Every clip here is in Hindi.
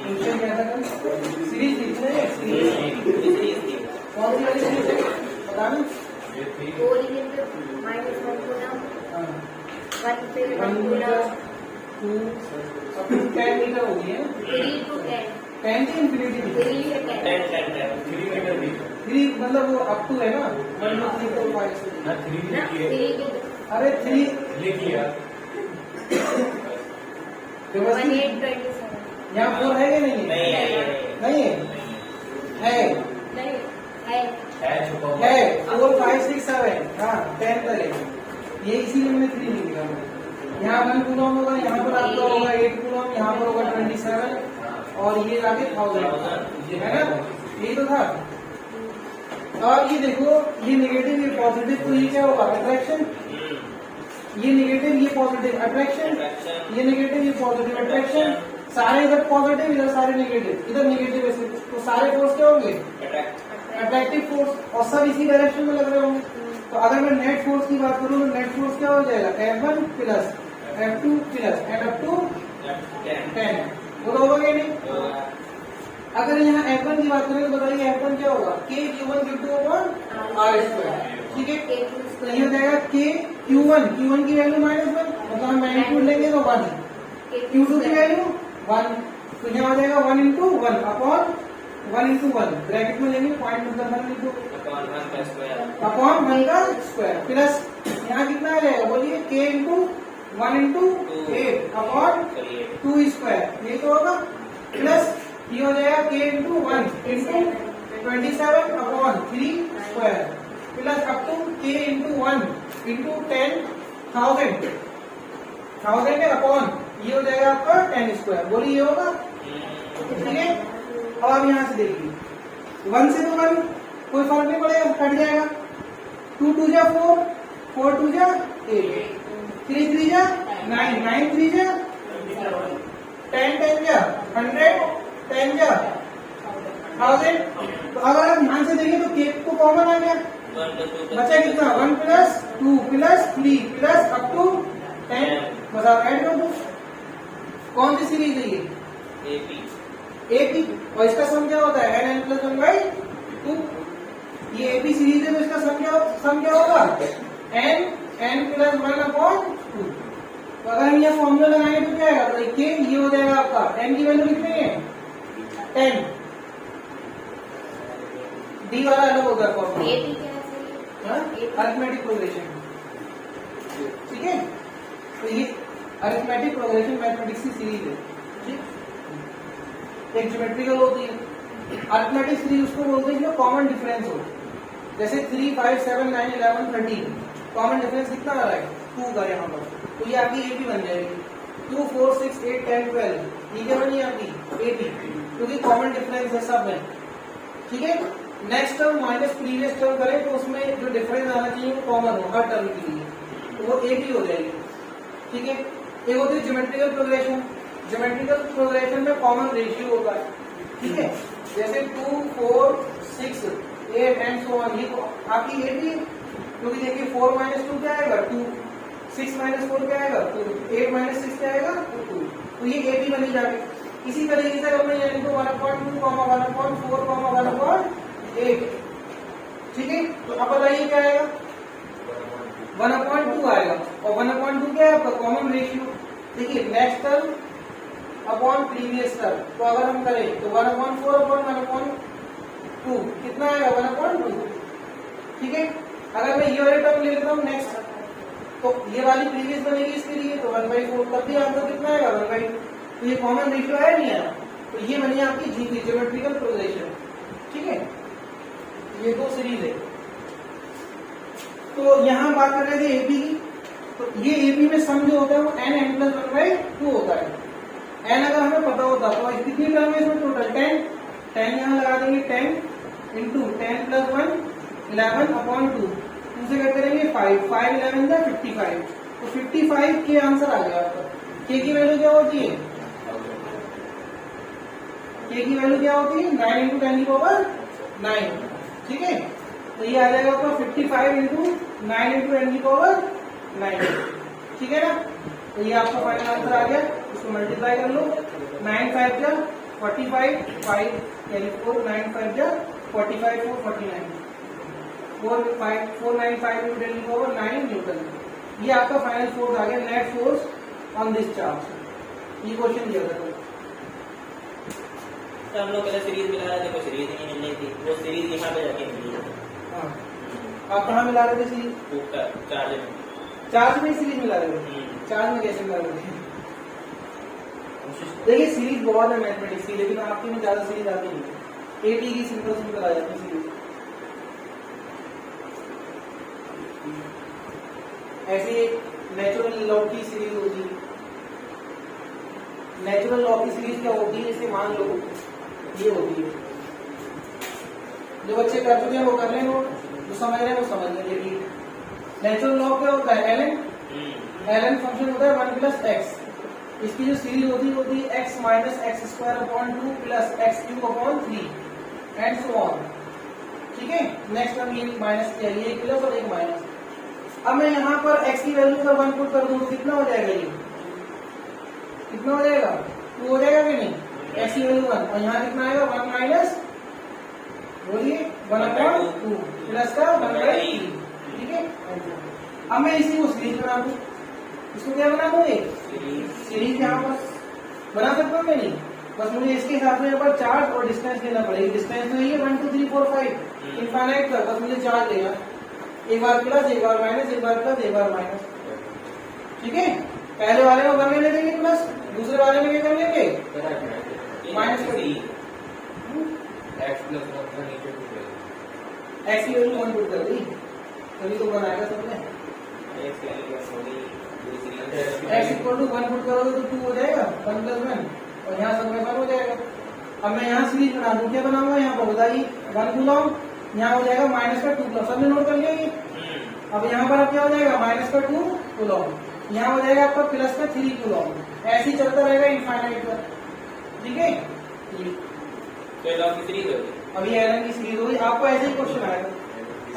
क्वेश्चन क्या था कल? सीरीज लिखना है, सीरीज कौन सी वाली सीरीज है बताना। टेन मीटर हो गई है, 10 की इंफिनिटी 3 मतलब वो अप टू है ना 1 2 3 4 5 6। अरे 3 लिखिए यहाँ 4 है या नहीं है? नहीं है, है 4 5 6 7 हाँ 10 तक है, ये इसीलिए मैंने 3 नहीं लिखा। यहाँ 1 कूलम होगा, यहाँ पर आपका होगा 8 कूलम, यहाँ पर होगा 27 और ये आगे 1000 है ना, यही तो था। और ये देखो ये नेगेटिव ये पॉजिटिव, तो ये क्या होगा अट्रैक्शन, ये नेगेटिव ये पॉजिटिव अट्रैक्शन, ये नेगेटिव ये पॉजिटिव अट्रैक्शन, सारे इधर पॉजिटिव इधर सारे नेगेटिव, इधर नेगेटिव ऐसे, तो सारे फोर्स क्या होंगे अट्रैक्टिव फोर्स और सब इसी डायरेक्शन में लग रहे होंगे। तो अगर मैं नेट फोर्स की बात करूँ तो नेट फोर्स क्या हो जाएगा F1 plus F2 plus and up to 10, वो तो होगा क्या नहीं। अगर यहाँ F1 की बात करें तो बताइए F1 क्या होगा K Q1 Q2 R², ठीक है। तो ये हो जाएगा K Q1 की वैल्यू -1 मतलब हम मैग्नीट्यूड लेंगे तो 1, Q2 की वैल्यू 1, तो यहाँ हो जाएगा 1 इंटू 1 अपॉन 1 इंटू 1 ब्रैकेट में लेंगे पॉइंट मतलब 1 इंटू अपॉन 1 का स्क्वायर प्लस यहाँ कितना आ जाएगा बोलिए K into 1 into 8 upon 2 square, ये तो होगा प्लस ये हो जाएगा K into 1 into 27 upon 3 square plus up to K into 1 into 10,000 upon ये हो जाएगा आपका 10 स्क्वायर, बोलिए ये होगा ठीक है। और अब यहाँ से देखिए 1 से तो 1 कोई फर्क नहीं पड़ेगा, कट जाएगा, 2 2 जा 4 4 2 जा 8 3 3 जा 9 9 3 जा 10 10 जा 100 10 जा 1000। तो अगर आप ध्यान से देखिए तो केक को कॉमन आ गया, बचा कितना 1 plus 2 plus 3 plus up to 10, बताओ ऐड कर दो कौन सी सीरीज है ये एपी, और इसका सम क्या होता है n प्लस 1/2, ये एपी सीरीज है तो इसका सम क्या होगा n प्लस 1/2। तो अगर हम ये फॉर्मूला लगाएंगे तो क्या आएगा तो देखिए ये हो जाएगा आपका n की वैल्यू कितनी है 10, डी वाला अलग होगा फॉर्मूला अरिथमेटिक प्रोग्रेशन, ठीक है। तो ये अरिथमेटिक प्रोग्रेशन मैथमेटिक्स की सीरीज है, ठीक। एक ज्योमेट्रिकल होती है अरिथमेटिक सीरीज, उसको बोलते हैं जो कॉमन डिफरेंस हो, जैसे 3 5 7 9 11 13 कॉमन डिफरेंस कितना आ रहा है 2 का यहाँ पर, तो ये आपकी एपी बन जाएगी। 2 4 6 8 10 12 ये क्या बनी आपकी एपी, क्योंकि कॉमन डिफरेंस है सब में, ठीक है। Next term minus previous term करें तो उसमें जो डिफरेंस आना चाहिए वो कॉमन हो हर टर्म के लिए, तो वो एपी हो जाएगी, ठीक है। एक होती है ज्योमेट्रिकल प्रोग्रेशन, ज्योमेट्रिकल प्रोग्रेशन में कॉमन रेशियो होता है, ठीक है। जैसे 2 4 6 8 एंड सो ऑन, ये आपकी एपी, क्योंकि देखिए 4 - 2 क्या आएगा 2, 6 - 4 क्या आएगा 2, 8 - 6 क्या आएगा 2, तो ये एपी बनी जाएगी। इसी तरीके से अगर मैं ये लिखूं 1/2, 1/4, 1/8, ठीक है। तो अब बताइए क्या आएगा 1/2 आएगा, और 1/2 क्या है आपका कॉमन रेशियो। देखिए next term upon previous term, तो अगर हम करें तो 1/4 अपॉन 1/2 कितना आएगा 1/2, ठीक है। अगर मैं ये वाले टर्म ले लेता हूँ नेक्स्ट, तो ये वाली प्रीवियस बनेगी इसके लिए, तो 1/4 तब भी आंसर कितना आएगा 1/2, तो ये कॉमन रेशियो है नहीं है, तो ये बनी आपकी जीपी ज्योमेट्रिकल प्रोग्रेशन, ठीक है। ये दो सीरीज है। तो यहाँ बात कर रहे थे एपी की, तो ये एपी में सम जो होता है वो n प्लस 1/2 होता है। n अगर हमें पता होता तो कितनी टर्म है इसमें टोटल 10 यहाँ लगा देंगे 10 इंटू 10 प्लस 1 11 अपॉन 2 से क्या करेंगे 5 5 11 का 55, तो 55 के आंसर आ गया आपका। के की वैल्यू क्या होती है, के की वैल्यू क्या होती है 9 इंटू 10⁹9, ठीक है। तो ये आ जाएगा आपका 55 इंटू 9 इंटू 10⁹9, ठीक है ना। तो ये आपका फाइनल आंसर आ गया, इसको मल्टीप्लाई कर लो। 9 5 जा 45, 5 कैरी 4, 9 5 जा 45, 4 49, 495 न्यूटन की पावर 9 न्यूटन। ये आपका फाइनल फोर्स आ गया, net force on this charge. ये क्वेश्चन दिया था। तो हम लोग पहले सीरीज मिला रहे थे, कोई सीरीज नहीं मिल रही थी, वो सीरीज यहाँ पे जाके मिली है। हाँ, आप कहाँ मिला रहे थे सीरीज? चार्ज में। चार्ज में सीरीज मिला रहे थे? चार्ज में कैसे मिला रहे थे? देखिए सीरीज बहुत है मैथमेटिक्स की, लेकिन आपके में ज्यादा सीरीज आती नहीं है। एटी की सिंपल सिंपल आ जाती है सीरीज। ऐसे नेचुरल लॉ की सीरीज होती है। नेचुरल लॉ की सीरीज क्या होती है, इसे मान लो ये होती है। जो बच्चे कर चुके हैं वो कर लें, वो जो समझ रहे हैं वो समझ लेंगे। नेचुरल लॉ क्या होता है? ln फंक्शन होता है 1 प्लस एक्स। इसकी जो सीरीज होती है x minus x square upon 2 plus x cube upon 3 and so on. ठीक है, नेक्स्ट टर्म ये माइनस किया, ये एक प्लस और एक माइनस। अब मैं यहाँ पर x की वैल्यू पर 1 पुट कर दूं तो कितना हो जाएगा? ये कितना हो जाएगा? 2 हो जाएगा कि नहीं? x की वैल्यू 1 और यहाँ कितना आएगा? 1 माइनस, बोलिए 1 अपॉन 2 प्लस का 1/3। ठीक है, अब मैं इसी को सीरीज बना दूं। इसको क्या बना दूं? सीरीज यहाँ पर बना सकता हूँ मैं? नहीं, बस मुझे इसके हिसाब से यहाँ पर चार्ज और डिस्टेंस लेना पड़ेगा। डिस्टेंस नहीं है 1 2 3 4 5 इनफाइनाइट का, बस मुझे चार्ज लेगा। एक बार प्लस, एक बार माइनस, एक बार प्लस, एक बार माइनस। ठीक है, पहले वाले में कर लेंगे प्लस, दूसरे वाले में क्या कर लेंगे? माइनस कर दी। एक्स की वैल्यू 1 पुट कर दी, तभी तो बनाएगा सबने। एक्स इक्वल टू 1 पुट करोगे तो 2 हो जाएगा, 1 प्लस 1, और यहाँ सब में 1 हो जाएगा। अब मैं यहाँ सीरीज बना दूं, क्या बनाऊंगा यहाँ पर बताइए? 1 कूलम, यहाँ हो जाएगा माइनस का 2 कूलम। सबने नोट कर लिया ये? अब यहाँ पर क्या हो जाएगा? माइनस का 2 कूलम, यहाँ हो जाएगा आपका प्लस का 3 कूलम। ऐसे ही चलता रहेगा इनफाइनाइट पर। ठीक है, अभी एलन की सीरीज होगी, आपको ऐसे ही क्वेश्चन आएगा।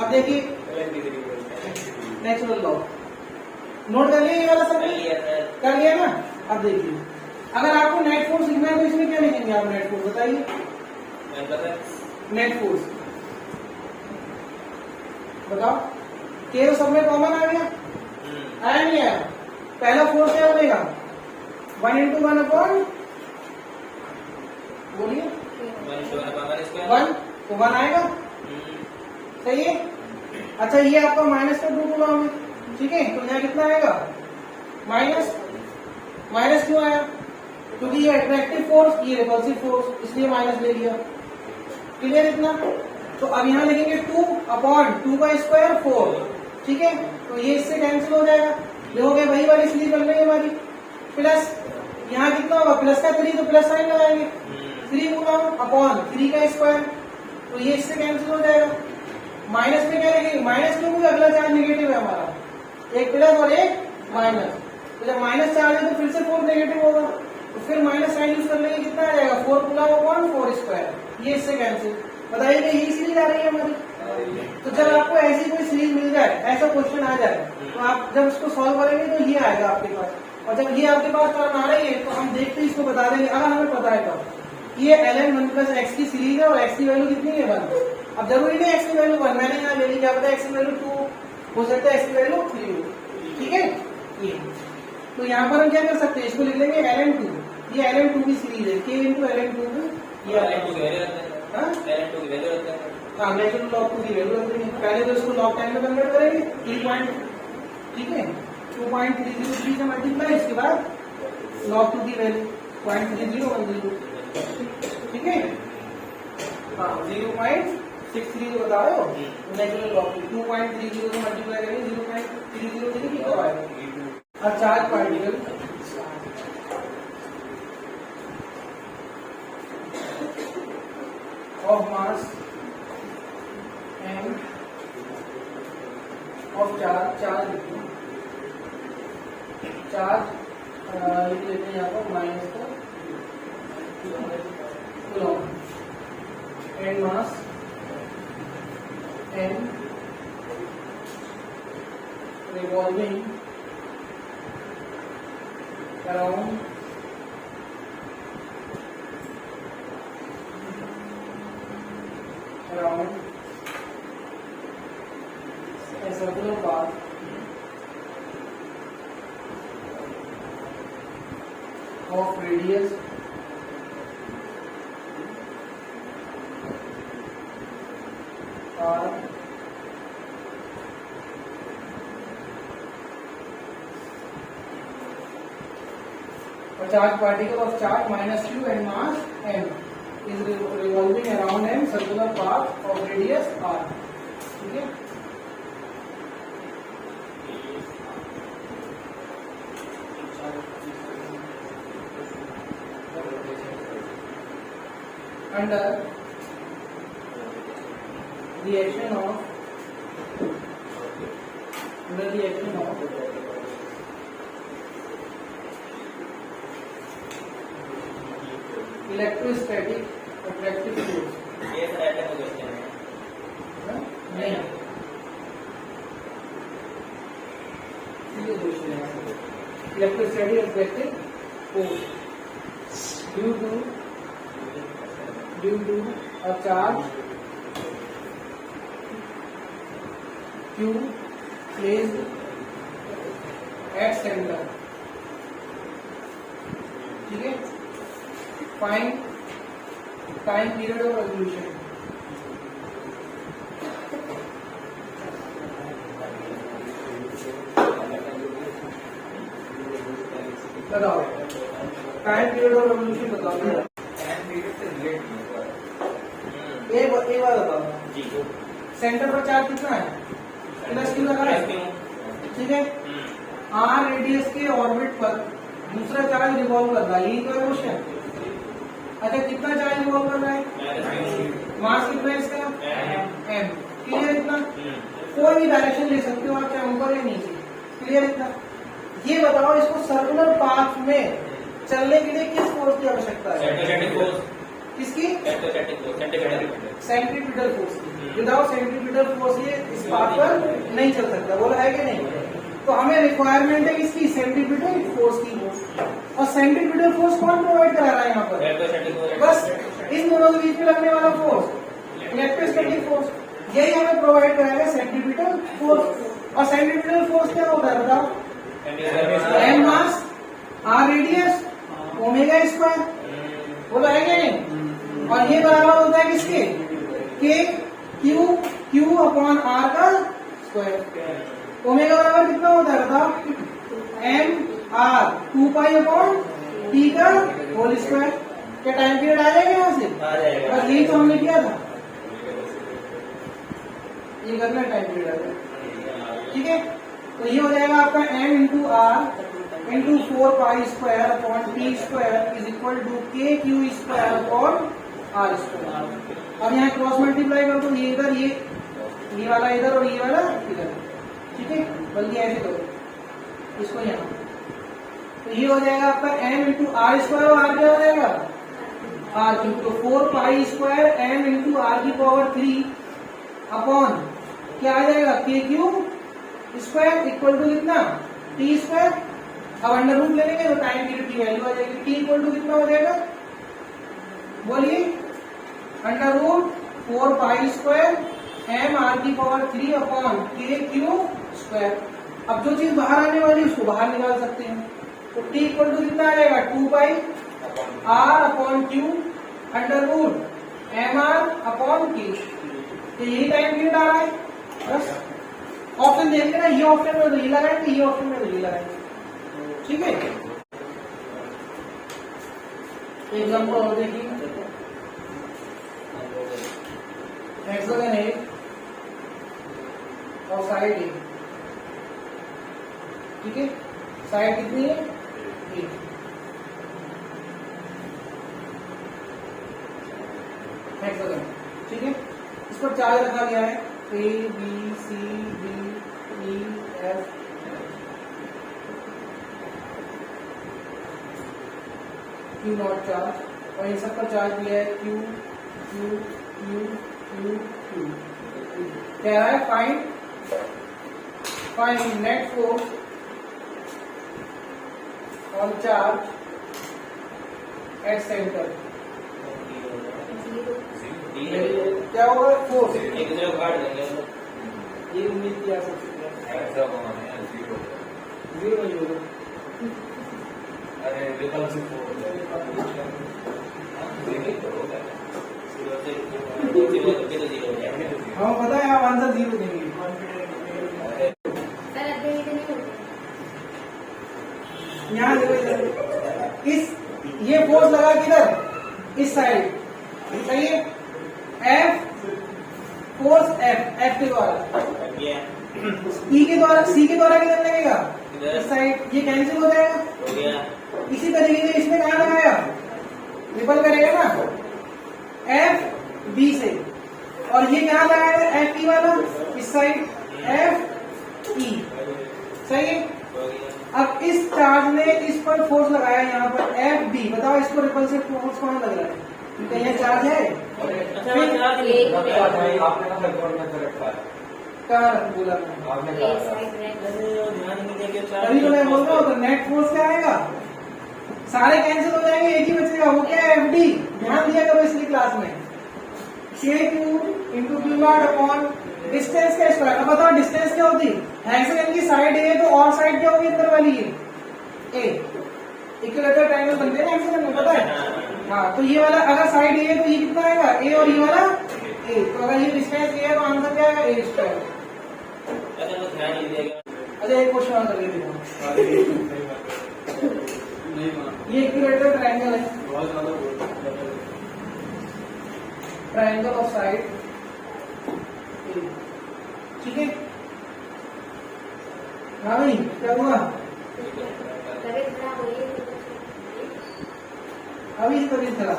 अब देखिए नेचुरल लॉ नोट कर लिया, ये वाला सब कर लिया ना। अब देखिए, अगर आपको नेट फोर्स लिखना है तो इसमें क्या लिखेंगे आप? नेट फोर्स बताइए। नेट फोर्स बताओ, के तो सब में कॉमन आ गया, आया नहीं आया? पहला फोर्स क्या बनेगा? 1 into 1 अपॉन, बोलिए 1, तो 1 आएगा। सही है। अच्छा, ये आपका माइनस का 2 कूलम है। ठीक है, तो यहाँ कितना आएगा? माइनस। माइनस क्यों आया? क्योंकि ये अट्रैक्टिव फोर्स, ये रिपल्सिव फोर्स, इसलिए माइनस ले लिया। क्लियर इतना? तो अब यहाँ लिखेंगे 2 अपॉन 2 का स्क्वायर 4। ठीक है, तो ये इससे कैंसिल हो जाएगा। ये हो गया वही वाली सीरीज बन रही है हमारी। प्लस यहाँ कितना होगा? प्लस का 3, तो प्लस साइन लगाएंगे। 3 कूलम अपॉन 3 का स्क्वायर, तो ये इससे कैंसिल हो जाएगा। माइनस में क्या लिखेंगे? माइनस क्यों? क्योंकि अगला चार्ज नेगेटिव है हमारा, एक प्लस और एक माइनस। तो जब माइनस चार्ज है तो फिर से 4 नेगेटिव होगा, तो फिर माइनस साइन यूज कर लेंगे। कितना आ जाएगा? 4 कूलम अपॉन 4 स्क्वायर, ये इससे कैंसिल। बताइए कि यही सीरीज आ रही है हमारी। तो जब आपको ऐसी कोई सीरीज मिल जाए, ऐसा क्वेश्चन आ जाए, तो आप जब उसको सॉल्व करेंगे तो ये आएगा आपके पास। और जब ये आपके पास टर्म आ रही है तो हम देखते ही इसको बता देंगे, अगर हमें पता है तो ये ln 1 प्लस एक्स की सीरीज है और एक्स की वैल्यू कितनी है? 1। अब जरूरी नहीं एक्स की वैल्यू 1, मैंने यहाँ ले ली, क्या पता एक्स की वैल्यू 2 हो सकता है, एक्स की वैल्यू 3 हो। ठीक है, ये तो यहाँ पर हम क्या कर सकते हैं? इसको लिख लेंगे ln 2। ये ln 2 की सीरीज है, k into ln 2, ये ln 2 की वैल्यू रखते हैं। हाँ, नेचुरल लॉग 2 की वैल्यू रख देंगे। पहले तो इसको लॉग 10 में कन्वर्ट करेंगे 3 ठीक है, 2.303 से मल्टीप्लाई, इसके बाद लॉग 2 की वैल्यू 0.3010। ठीक है, हाँ 0.63 जो बता रहे हो नेचुरल लॉग 2.30 से मल्टीप्लाई करेंगे 0.30 कितना आएगा? और charge particle of mass and of charge लिख लेते हैं यहाँ पर माइनस का coulomb and mass and revolving around a circular path of radius r a charge particle of charge minus q and mass m is revolving around a circular path of radius r. ठीक है? Under the action of electrostatic attractive force. ये सर ऐसा कोई क्वेश्चन है नहीं, ये क्वेश्चन है electrostatic attractive force due to a charge q placed at center. ठीक है? Find time period of revolution. बताओ टाइम पीरियड ऑफ रेवोल्यूशन बताओ। टाइम पीरियड से रिलेट नहीं हुआ एक बार बताओ, जी सेंटर पर चार्ज कितना है? प्लस क्यू लगा है, ठीक है? आर रेडियस के ऑर्बिट पर दूसरा चार्ज रिवॉल्व कर रहा है, यही तो है क्वेश्चन। अच्छा कितना चार्ज रिवॉल्व कर रहा है? मास कितना है इसका? m। क्लियर इतना? कोई भी डायरेक्शन ले सकते हो आप, चाहे ऊपर या नीचे। क्लियर इतना? ये बताओ इसको सर्कुलर पाथ में चलने के लिए किस फोर्स की आवश्यकता है? किसकी? सेंट्रीपिटल फोर्स की। विदाउट सेंट्रीपिटल फोर्स ये इस पाथ पर नहीं चल सकता, बोला है कि नहीं? तो हमें रिक्वायरमेंट है किसकी? सेंट्रीपिटल फोर्स की। और सेंट्रीपिटल फोर्स कौन प्रोवाइड करा रहा है यहाँ पर? बस इन दोनों के बीच में लगने वाला फोर्स, इलेक्ट्रोस्टैटिक फोर्स, यही हमें प्रोवाइड कराएगा सेंट्रीपिटल फोर्स। और सेंट्रीपिटल फोर्स क्या होता है बताओ? m मास r रेडियस ओमेगा स्क्वायर, बोला है क्या नहीं? और ये बराबर होता है किसके? k q अपॉन r का स्क्वायर। ओमेगा बराबर कितना होता है बताओ? m r 2 pi upon t का होल स्क्वायर। क्या टाइम पीरियड आ जाएगा यहाँ से? बस यही तो हमने किया था, ये करना टाइम पीरियड आ जाएगा। ठीक है? तो ये हो जाएगा आपका m into R into 4 pi square upon T square is equal to k q square upon r square. अब यहाँ क्रॉस मल्टीप्लाई कर दो, ये इधर, ये वाला इधर और ये वाला इधर। ठीक है? बल्कि ऐसे करो इसको यहाँ, तो ये हो जाएगा आपका m इंटू आर स्क्वायर और r क्या हो जाएगा? r cube. तो 4 pi square m into r की पावर 3 अपॉन क्या आ जाएगा? k cube square equal to कितना? T square. अब अंडर रूट ले लेंगे तो टाइम पीरियड की वैल्यू आ जाएगी। टी इक्वल टू कितना हो जाएगा? बोलिए। Under root 4 pi square m r की power 3 upon k cube square. अब जो चीज बाहर आने वाली है उसको बाहर निकाल सकते हैं। तो टी इक्वल टू कितना आ जाएगा? 2 pi r upon Q under root m r upon k। तो यही टाइम पीरियड आ रहा है। बस ऑप्शन देख लेना, ये ऑप्शन में तो ये लगाएंगे, ये ऑप्शन में तो ये लगाएंगे। ठीक है? एग्जाम्पल और देखिए, हेक्सागन है और साइड है। ठीक है? साइड कितनी है? 1। हेक्सागन। ठीक है? इस पर चार्ज रखा गया है A B C D E F Q not charge, और इन सब पर चार्ज दिया है Q Q Q Q Q। क्या है? Find net force on charge at centre क्या होगा? फोर्स एक दूसरे को काट देंगे ये उम्मीद किया सकते जीरो नहीं होगा। अरे रिपल्सिव फोर्स हमें पता है आप आंसर जीरो देंगे। यहाँ देखो इस ये फोर्स लगा किधर? इस साइड, सही है। एफ फोर्स एफ के द्वारा ई के द्वारा सी के द्वारा किधर लगेगा? इस साइड। ये कैंसिल हो जाएगा। इसी तरीके से इसमें कहाँ लगाया? रिपल करेगा ना एफ बी से, और ये कहाँ लगाएगा? एफ ई वाला इस साइड एफ ई, सही है। अब इस चार्ज ने इस पर फोर्स लगाया यहाँ पर एफ बी। बताओ इसको रिपल्सिव फोर्स कहाँ लग रहा है? कहीं चार्ज है? कहाँ बोला अभी तो मैं बोल रहा हूँ। नेट फोर्स क्या आएगा? सारे कैंसिल हो जाएंगे, एक ही बचेगा। वो क्या है? F D. ध्यान दिया करो इसलिए क्लास में। K Q into Q not upon distance का स्क्वायर। अब बताओ डिस्टेंस क्या होती है? हेक्सागन की साइड ए तो और साइड क्या होगी अंदर वाली? ए। इक्विलेटरल ट्रायंगल बनते हैं ना हेक्सागन में, पता है? हाँ, तो ये वाला अगर साइड ए है तो ये कितना आएगा? ए और ये वाला ए। तो अगर ये डिस्टेंस ए है तो आंसर क्या आएगा? ए स्क्वायर। अच्छा एक क्वेश्चन आंसर दे देता हूँ। ये इक्विलेटरल ट्रायंगल है, ट्रायंगल ऑफ साइड, ठीक है। हाँ भाई क्या हुआ? अभी से तभी चला,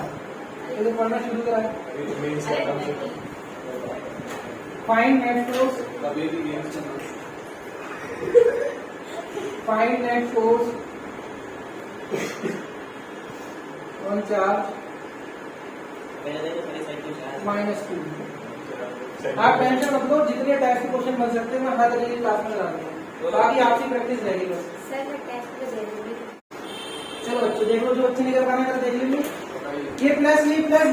ये तो पढ़ना शुरू करा। Find net force, find net force on charge -2। आप टेंशन मत लो, जितने टाइप के क्वेश्चन बन सकते हैं मैं हर तरीके की क्लास में डालूंगा, बाकी आपकी प्रैक्टिस रहेगी बस। चलो बच्चों देख लो, जो बच्चे नहीं कर पाना कर देख लेंगे। ये प्लस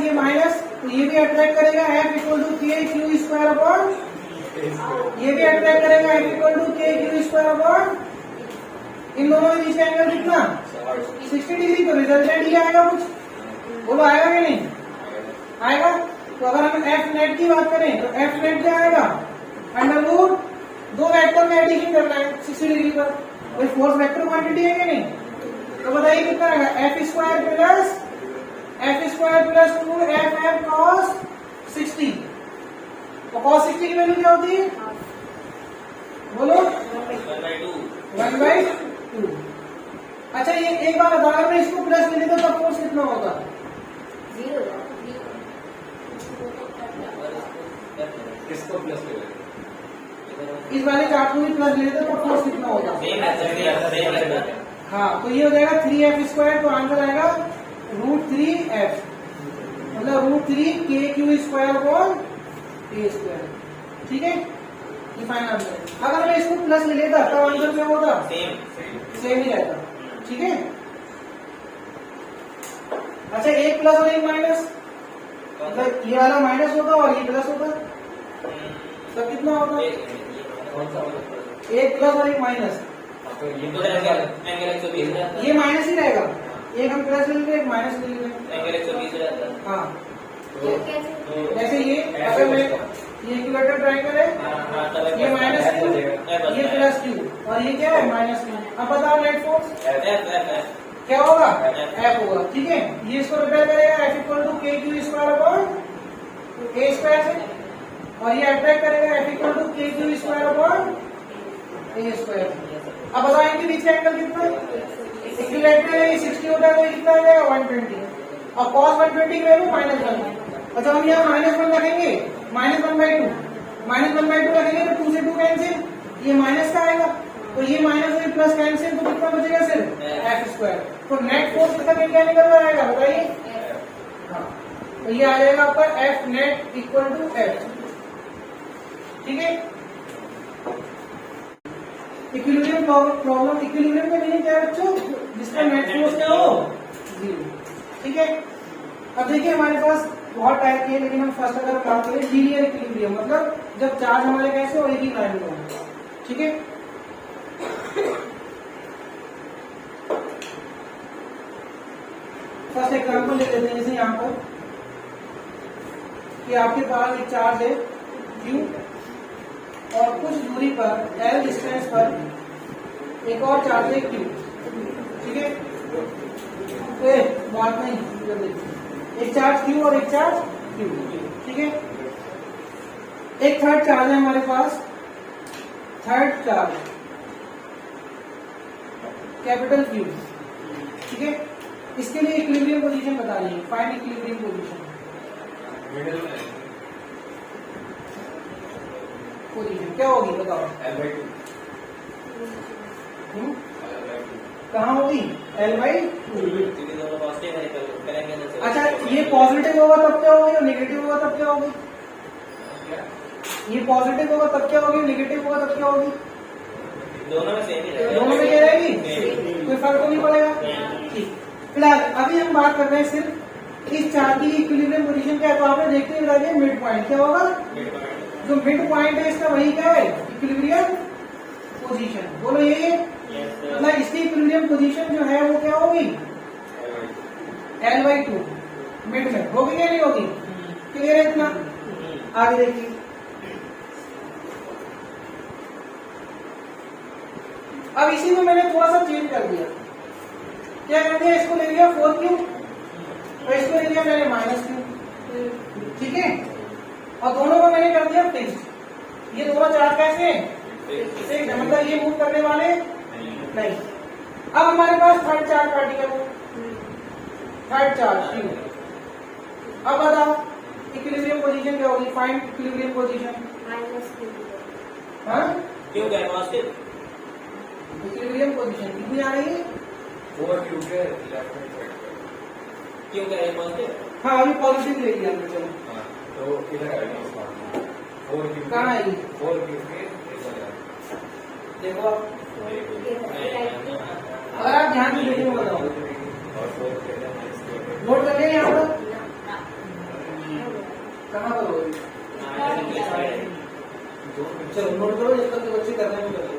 ये माइनस, तो ये भी अट्रैक्ट करेगा F इक्वल टू के क्यू स्क्वायर अपॉन, ये भी अट्रैक्ट करेगा F इक्वल टू के क्यू स्क्वायर अपॉन। इन दोनों के बीच का एंगल कितना? 60 डिग्री। तो रिजल्टेंट ये आएगा कुछ, बोलो आएगा कि नहीं आएगा? तो अगर हम एफ नेट की बात करें तो एफ नेट क्या आएगा? अंडर रूट दो वेक्टर में एडिशन करना है 60 डिग्री पर। कोई फोर्स वेक्टर क्वांटिटी है कि नहीं? तो बताइए कितना आएगा? F square plus 2 F F cos 60। तो कॉस 60 की वैल्यू क्या होती है? बोलो 1/2। अच्छा ये एक बार बता, अगर मैं इसको प्लस ले लेता तो फोर्स कितना होगा? 0। किसको प्लस करें? इस वाले चार्ट को भी प्लस ले लेते तो फोर्स कितना होगा? हाँ, तो ये हो जाएगा 3f स्क्वायर। तो आंसर आएगा √3f, मतलब √3 के क्यू स्क्वायर अपॉन ए स्क्वायर, ठीक है। ये फाइनल आंसर। अगर मैं इसको प्लस ले लेता तो आंसर क्या होता? सेम ही रहता, ठीक है। अच्छा एक प्लस और एक माइनस, मतलब ये वाला माइनस होगा और ये प्लस होगा, तो कितना होगा? एक प्लस और एक माइनस, ये माइनस ही रहेगा। एक हम प्लस ले लेंगे, एक माइनस ले लेंगे। हाँ, जैसे ये अगर मैं ये इक्विलेटरल ट्रायंगल है, ये -2 ये +2 और ये क्या है? -2। अब बताओ नेट फोर्स क्या होगा? F होगा, ठीक है। ये इसको रिपेयर करेगा F इक्वल टू के क्यू स्क्वायर अपॉन ए स्क्वायर से, और ये अट्रैक्ट करेगा F इक्वल टू के क्यू स्क्वायर अपॉन ए स्क्वायर। अब बताओ इनके बीच का एंगल कितना है? इक्विलेटरल है, 60 होता है तो कितना आ जाएगा? 120। और cos 120 की वैल्यू -1। अच्छा हम यहाँ -1 रखेंगे, -1/2 रखेंगे तो 2 से 2 कैंसिल, ये माइनस का आएगा। तो ये माइनस और प्लस कैंसिल, तो कितना बचेगा? सिर्फ F स्क्वायर। तो नेट फोर्स कितना क्या निकल आएगा बताइए? हाँ, तो ये आ जाएगा आपका F net equal to F, ठीक है। इक्विलिब्रियम प्रॉब्लम, इक्विलिब्रियम का मीनिंग क्या है बच्चों? जिसका नेट फोर्स क्या हो, जीरो। ठीक है, अब देखिए हमारे पास बहुत टाइप के, लेकिन हम फर्स्ट अगर बात करें लीनियर इक्विलिब्रियम, मतलब जब चार्ज हमारे कैसे हो, एक ही लाइन में हो। ठीक है, फर्स्ट एग्जांपल ले लेते हैं, जैसे यहाँ पर कि आपके पास एक चार्ज है Q और कुछ दूरी पर L डिस्टेंस पर एक और चार्ज है Q। ठीक है, बात नहीं, एक चार्ज Q और एक चार्ज Q। ठीक है, एक थर्ड चार्ज है हमारे पास, थर्ड चार्ज कैपिटल Q। ठीक है, इसके लिए इक्विलिब्रियम पोजीशन बतानी है, फाइंड इक्विलिब्रियम पोजीशन। पोजीशन क्या होगी बताओ? L/2। कहाँ होगी? L/2। क्योंकि दोनों पॉजिटिव है, करेंगे ना। अच्छा, ये पॉजिटिव होगा तब क्या होगी और नेगेटिव होगा तब क्या होगी? ये पॉजिटिव होगा तब क्या होगी, नेगेटिव होगा तब क्या होगी? दोनों में सेम ही रहेगा। दोनों में क्या रहेगी? कोई फर्क तो नहीं पड़ेगा। ठीक, फिलहाल अभी हम बात कर रहे हैं सिर्फ इस चार्ज की इक्विलिब्रियम पोजीशन क्या है, तो आपने देखते ही बता दिया मिड पॉइंट क्या होगा। जो मिड पॉइंट है इसका वही क्या है, इक्विलिब्रियम पोजीशन। बोलो ये मतलब इसकी इक्विलिब्रियम पोजीशन जो है वो क्या होगी, L/2 मिड में होगी या नहीं होगी? क्लियर है इतना? आगे देखिए, अब इसी में मैंने थोड़ा सा चेंज कर दिया। क्या कर दिया, इसको ले लिया 4Q और इसको ले लिया मैंने -Q। ठीक है, और दोनों को मैंने कर दिया फिक्स्ड। ये दोनों चार्ज कैसे हैं, मतलब ये मूव करने वाले नहीं। अब हमारे पास third charge particle, third charge Q। अब बताओ इक्विलिब्रियम पोजीशन क्या होगी, फाइंड इक्विलिब्रियम पोजीशन। हाँ, क्यों क्या पॉजिटिव? इक्विलिब्रियम पोजीशन कितनी आ रही है? 4Q के लेफ्ट हैंड साइड पर। क्यों क्या है पॉजिटिव? हाँ, अभी पॉजिटिव ले लिया हमने, चलो। हाँ, तो किधर आएगा उसका? 4Q कहाँ आएगी? 4Q के इधर आएगा। देखो आप, अगर आप ध्यान से देखिए बताओ, और 4 के लिए नोट कर लिया यहाँ पर? कहाँ पर होगी? चलो नोट करो, जब तक बच्चे करने में करो।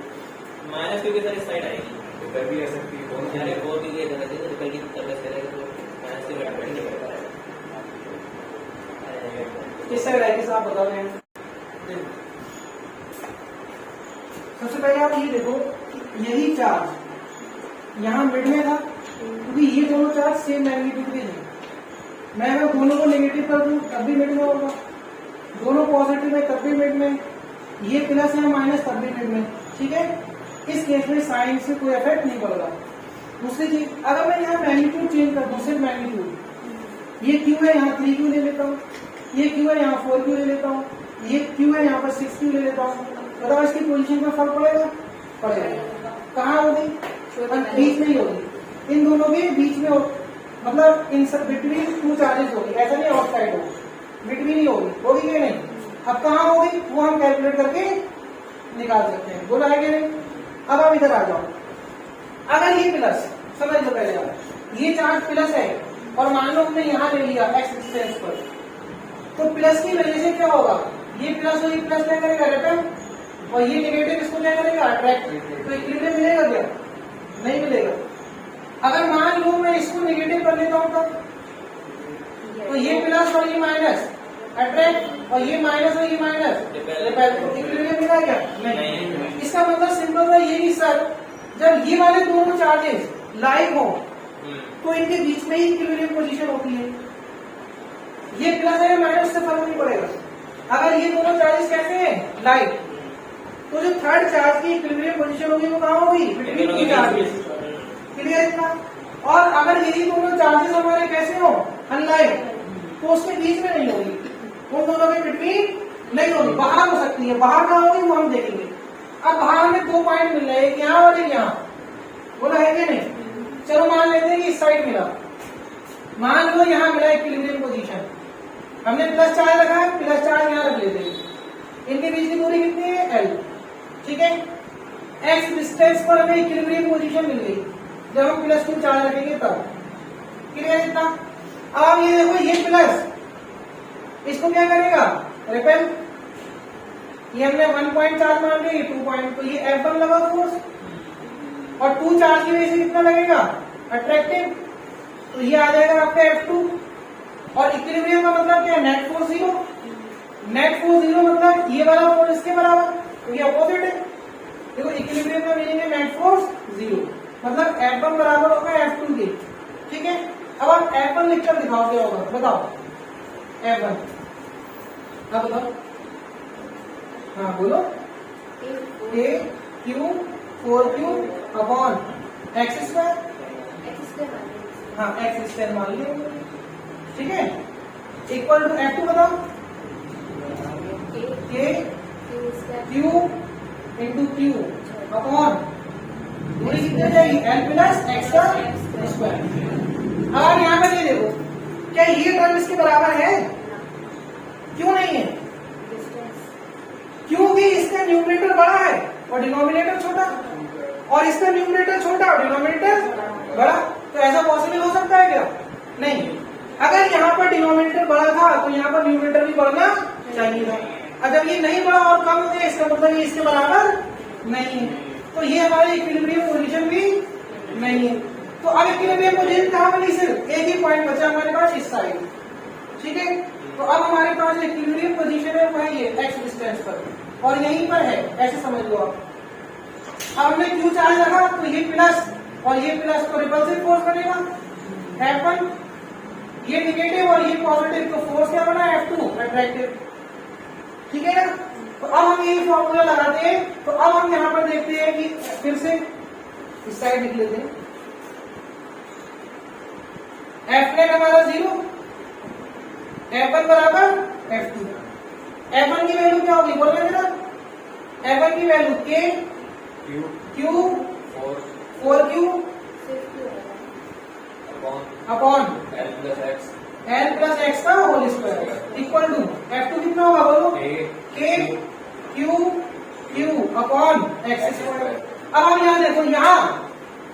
माइनस क्योंकि सर इस साइड आएगी, इधर भी आ सकती है, कौन सी यानी 4 की ये तरह से निकल की तरह से रहेगा, तो माइनस के बराबर नहीं कर पाएगा। किस साइड आएगी आप बता रहे हैं? सबसे पहले आप ये देखो, यही चार्ज यहाँ मिड में था, क्योंकि ये दोनों चार्ज सेम मैग्नीट्यूड के हैं। मैं अगर दोनों को नेगेटिव कर दूं तब भी मिड में होगा, दोनों पॉजिटिव है तब भी मिड में, ये प्लस है माइनस तब भी मिड में। ठीक है, इस केस में साइन से कोई इफेक्ट नहीं पड़ेगा। दूसरी चीज, अगर मैं यहाँ मैग्नीट्यूड चेंज कर दूं, सिर्फ मैग्नीट्यूड, ये Q है यहाँ 3Q ले लेता हूँ, ये Q है यहाँ 4Q ले लेता हूँ, ये Q है यहाँ पर 6Q ले लेता हूँ, बताओ इसकी पोजीशन में फर्क पड़ेगा? पड़ेगा। कहाँ होगी? बीच में ही होगी, इन दोनों के बीच में मतलब इन सब बिटवीन टू चार्जेस होगी, ऐसा नहीं आउट साइड होगी, बिटवीन ही होगी कि नहीं? अब कहाँ होगी वो हम कैलकुलेट करके निकाल सकते हैं। बोला है कि नहीं? अब आप इधर आ जाओ, अगर ये प्लस, समझ लो पहले आप, ये चार्ज प्लस है और मान लो हमने यहाँ ले लिया एक्स डिस्टेंस पर, तो प्लस की वजह से क्या होगा, ये प्लस और ये प्लस क्या करेगा, रिटर्न, और ये नेगेटिव इसको क्या करेगा, अट्रैक्ट। तो इक्विलिब्रियम मिलेगा क्या? नहीं मिलेगा। अगर मान लो मैं इसको नेगेटिव कर लेता हूँ तो ये प्लस और ये माइनस अट्रैक्ट, और ये माइनस और ये माइनस रिपेल, तो इक्विलिब्रियम मिला क्या? नहीं। इसका मतलब सिंपल सा ये कि सर जब ये वाले दोनों चार्जेस लाइक हो तो इनके बीच में ही इक्विलिब्रियम पोजीशन होती है। ये प्लस है माइनस से फर्क नहीं पड़ेगा। अगर ये दोनों चार्जेस कैसे हैं, लाइक, तो जो थर्ड चार्ज की इक्विलिब्रियम पोजीशन होगी वो कहाँ होगी, बिटवीन टू चार्जेस। क्लियर इतना? और अगर यही दोनों चार्जेस हमारे कैसे हो, अनलाइक, तो उसके बीच में नहीं होगी, उन दोनों के बिटवीन नहीं होगी, बाहर हो सकती है। बाहर कहाँ होगी वो हम देखेंगे। अब बाहर में 2 पॉइंट मिल रहे हैं, एक यहाँ और एक यहाँ, बोला है कि नहीं? चलो मान लेते हैं कि इस साइड मिला, मान लो यहाँ मिला इक्विलिब्रियम पोजीशन, हमने प्लस चार्ज रखा है, प्लस चार्ज यहाँ रख लेते हैं, इनके बीच की दूरी कितनी है, L। ठीक है, x डिस्टेंस पर हमें इक्विलिब्रियम पोजीशन मिल गई जब हम +2 चार्ज रखेंगे तब। क्लियर इतना? अब ये देखो ये प्लस इसको क्या करेगा? रिपेल। ये हमने 1 पॉइंट चार्ज मान लिया, ये 2 पॉइंट, तो ये F1 लगा फोर्स और 2 चार्ज की वजह से कितना लगेगा? अट्रैक्टिव, तो ये आ जाएगा आपका F2। और इक्विलिब्रियम का मतलब क्या है? Net force 0। नेट फोर्स 0 मतलब ये वाला फोर्स इसके बराबर, तो ये अपोजिट है। देखो इक्विलिब्रियम का मीनिंग है नेट फोर्स 0, मतलब F1 बराबर होगा F2 के। ठीक है, अब आप F1 लिखकर दिखाओ क्या होगा, बताओ F1। अब बताओ, हाँ बोलो। A Q 4Q upon x square, हाँ एक्स स्क्वायर मान लिया। ठीक है, इक्वल टू F2 बताओ, K Q into Q upon दूरी कितनी हो जाएगी? L प्लस एक्स का स्क्वायर। अब यहाँ पर ये देखो, क्या ये टर्म इसके बराबर है? क्यों नहीं है? क्योंकि इसका न्यूमरेटर बड़ा है और डिनोमिनेटर छोटा, और इसका न्यूमरेटर छोटा और डिनोमिनेटर बड़ा। तो ऐसा पॉसिबल हो सकता है क्या? नहीं। अगर यहाँ पर डिनोमिनेटर बड़ा था तो यहाँ पर न्यूमरेटर भी बढ़ना चाहिए था। अगर ये नहीं बढ़ा और कम हो गया, इसका मतलब ये इसके बराबर नहीं है, तो ये हमारी इक्विलिब्रियम पोजीशन भी नहीं है। तो अब इक्विलिब्रियम पोजीशन कहाँ बनी? सिर्फ एक ही पॉइंट बचा हमारे पास, इस साइड। ठीक है, तो अब हमारे पास जो इक्विलिब्रियम पोजीशन है वो है ये एक्स डिस्टेंस पर, और यहीं पर है, ऐसे समझ लो आप। अब हमने क्यू चार्ज रखा तो ये प्लस और ये प्लस, तो रिपल्सिव फोर्स बनेगा F1, ये निगेटिव और ये पॉजिटिव, तो फोर्स क्या बना? F2 attractive. ठीक है ना? तो अब हम यही फॉर्मूला लगाते हैं। तो अब हम यहाँ पर देखते हैं कि फिर से इस साइड लिख लेते हैं, F नेट हमारा 0, F1 बराबर F2। F1 की वैल्यू क्या होगी बोल रहे ना? F1 की वैल्यू K Q 4Q upon L plus x का whole square equal to F2 कितना होगा बोलो? K Q Q upon x square. अब हम यहाँ देखो, यहाँ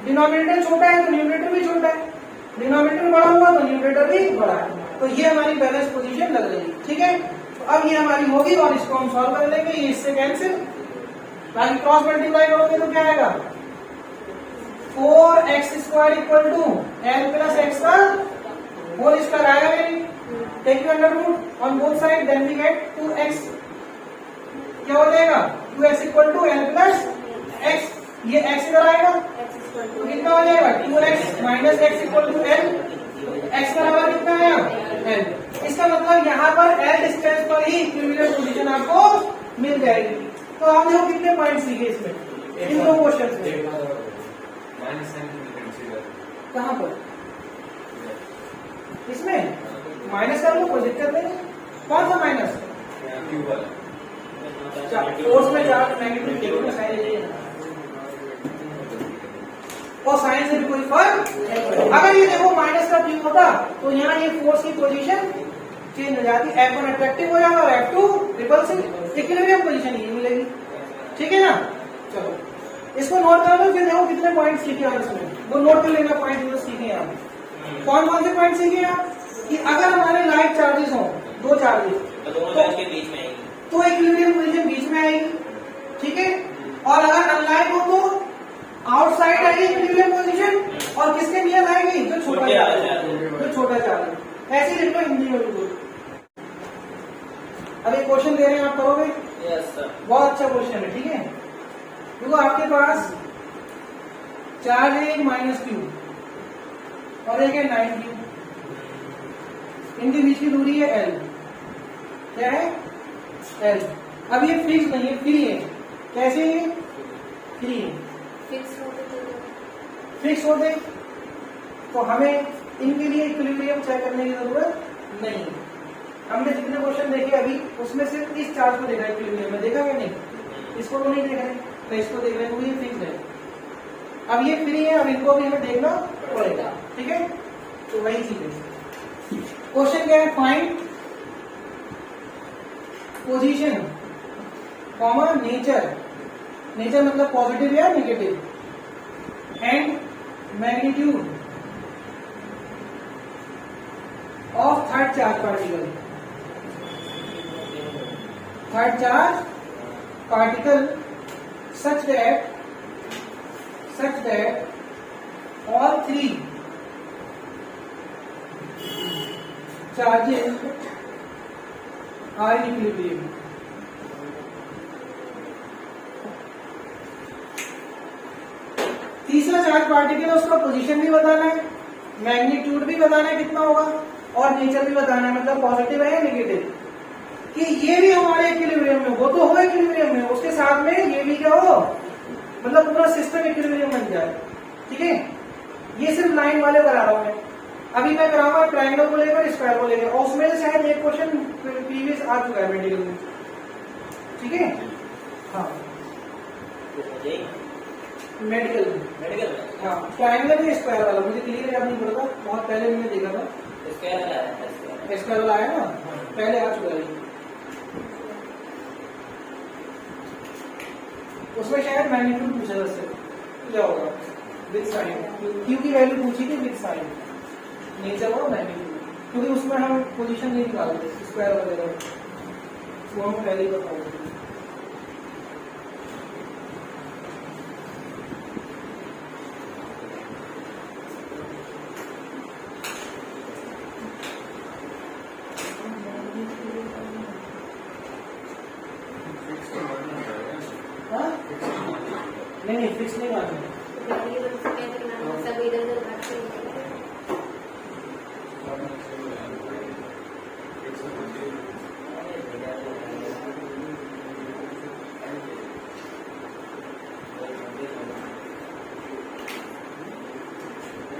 डिनोमिनेटर छोटा है तो न्यूमरेटर भी छोटा है, डिनोमिनेटर बड़ा हुआ तो न्यूमरेटर भी बड़ा है, तो ये हमारी बैलेंस पोजीशन लग रही है। ठीक है, तो अब ये हमारी होगी और इसको हम सॉल्व कर लेंगे, ये इससे कैंसिल, बाकी क्रॉस मल्टीप्लाई करोगे तो क्या आएगा? 4x square equal to L plus x का होल स्क्वायर आएगा मेरी। Take you under root on both side, then we get 2x। क्या हो जाएगा? 2x equal to L plus X, ये x इधर आएगा तो कितना हो जाएगा? 2x minus X equal to L, x बराबर कितना आया? L। इसका मतलब यहाँ पर L डिस्टेंस पर ही इक्विलिब्रियम पोजीशन आपको मिल जाएगी। तो हम देखो कितने पॉइंट सीखे इसमें, इन दो क्वेश्चन में। कहाँ पर? इसमें माइनस कर लो, कोई दिक्कत नहीं। कौन सा माइनस? फोर्स में चार्ज नेगेटिव और साइन से भी कोई फर्क। अगर ये देखो माइनस का क्यू होता तो यहाँ ये फोर्स की पोजीशन चेंज हो जाती, F1 अट्रैक्टिव हो जाएगा और F2 रिपल्सिव, इक्विलिब्रियम पोजीशन ये मिलेगी। ठीक है ना? चलो इसको नोट कर लो, फिर देखो कितने पॉइंट सीखे आप इसमें, वो नोट कर लेना पॉइंट जो सीखे आप। कौन कौन से पॉइंट सीखे आप? कि अगर हमारे लाइक चार्जेस हो, दो चार्जेस, तो दोनों चार्ज के बीच में आएगी, तो इक्विलिब्रियम पोजीशन बीच में आएगी। ठीक है, और अगर अनलाइक हो तो आउटसाइड आएगी इक्विलिब्रियम पोजीशन, और किसके नियर आएगी? जो छोटा चार्ज है, जो छोटा चार्ज है। ऐसे लिख लो हिंदी में बिल्कुल। अब एक क्वेश्चन दे रहे हैं, आप करोगे? Yes sir. बहुत अच्छा क्वेश्चन है। ठीक है, देखो आपके पास चार्ज है एक -q और एक है 9q, इनके बीच की दूरी है L। क्या है? L। अब ये फिक्स नहीं है, फ्री है। कैसे है? फ्री है। फिक्स हो गए तो हमें इनके लिए इक्विलिब्रियम चेक करने की जरूरत नहीं है। हमने जितने क्वेश्चन देखे अभी उसमें सिर्फ इस चार्ज को देखा है इक्विलिब्रियम में, देखा क्या नहीं? इसको तो नहीं देख रहे, तो इसको देख रहे हैं, ये फिक्स है। अब ये फ्री है, अब इनको भी हमें देखना पड़ेगा। ठीक है, तो वही चीज है। क्वेश्चन क्या है? Find position comma nature nature मतलब पॉजिटिव या negative, and magnitude of third charge particle, third charge particle such that all three charges are in equilibrium. तीसरा चार्ज पार्टिकल उसका पोजीशन भी बताना है, मैग्नीट्यूड भी बताना है कितना होगा, और नेचर भी बताना है, मतलब पॉजिटिव है या नेगेटिव, कि ये भी हमारे इक्विलिब्रियम में, वो तो हो इक्विलिब्रियम में, उसके साथ में ये भी क्या हो, मतलब पूरा सिस्टम इक्विलिब्रियम बन जाए। ठीक है, ये सिर्फ लाइन वाले करा रहा हूं मैं, अभी मैं कराऊंगा ट्रायंगल को लेकर स्क्वायर को लेकर, और उसमें से शायद एक क्वेश्चन प्रीवियस आ चुका है मेडिकल में। ठीक है, हाँ मेडिकल में, मेडिकल हाँ ट्रायंगल या स्क्वायर वाला मुझे क्लियर याद नहीं पड़ता, बहुत पहले मैंने देखा था। स्क्वायर वाला आया ना, पहले आ चुका है, उसमें शायद मैग्नीट्यूड पूछा था उससे, क्या होगा विद साइन, क्यू की वैल्यू पूछी थी विद साइन, नेचर और मैग्नीट्यूड, क्योंकि उसमें हम पोजीशन नहीं निकालते स्क्वायर वगैरह, वो हम पहले ही बताओगे। नहीं फिक्स नहीं मानना है, सब इधर उधर भागते हैं।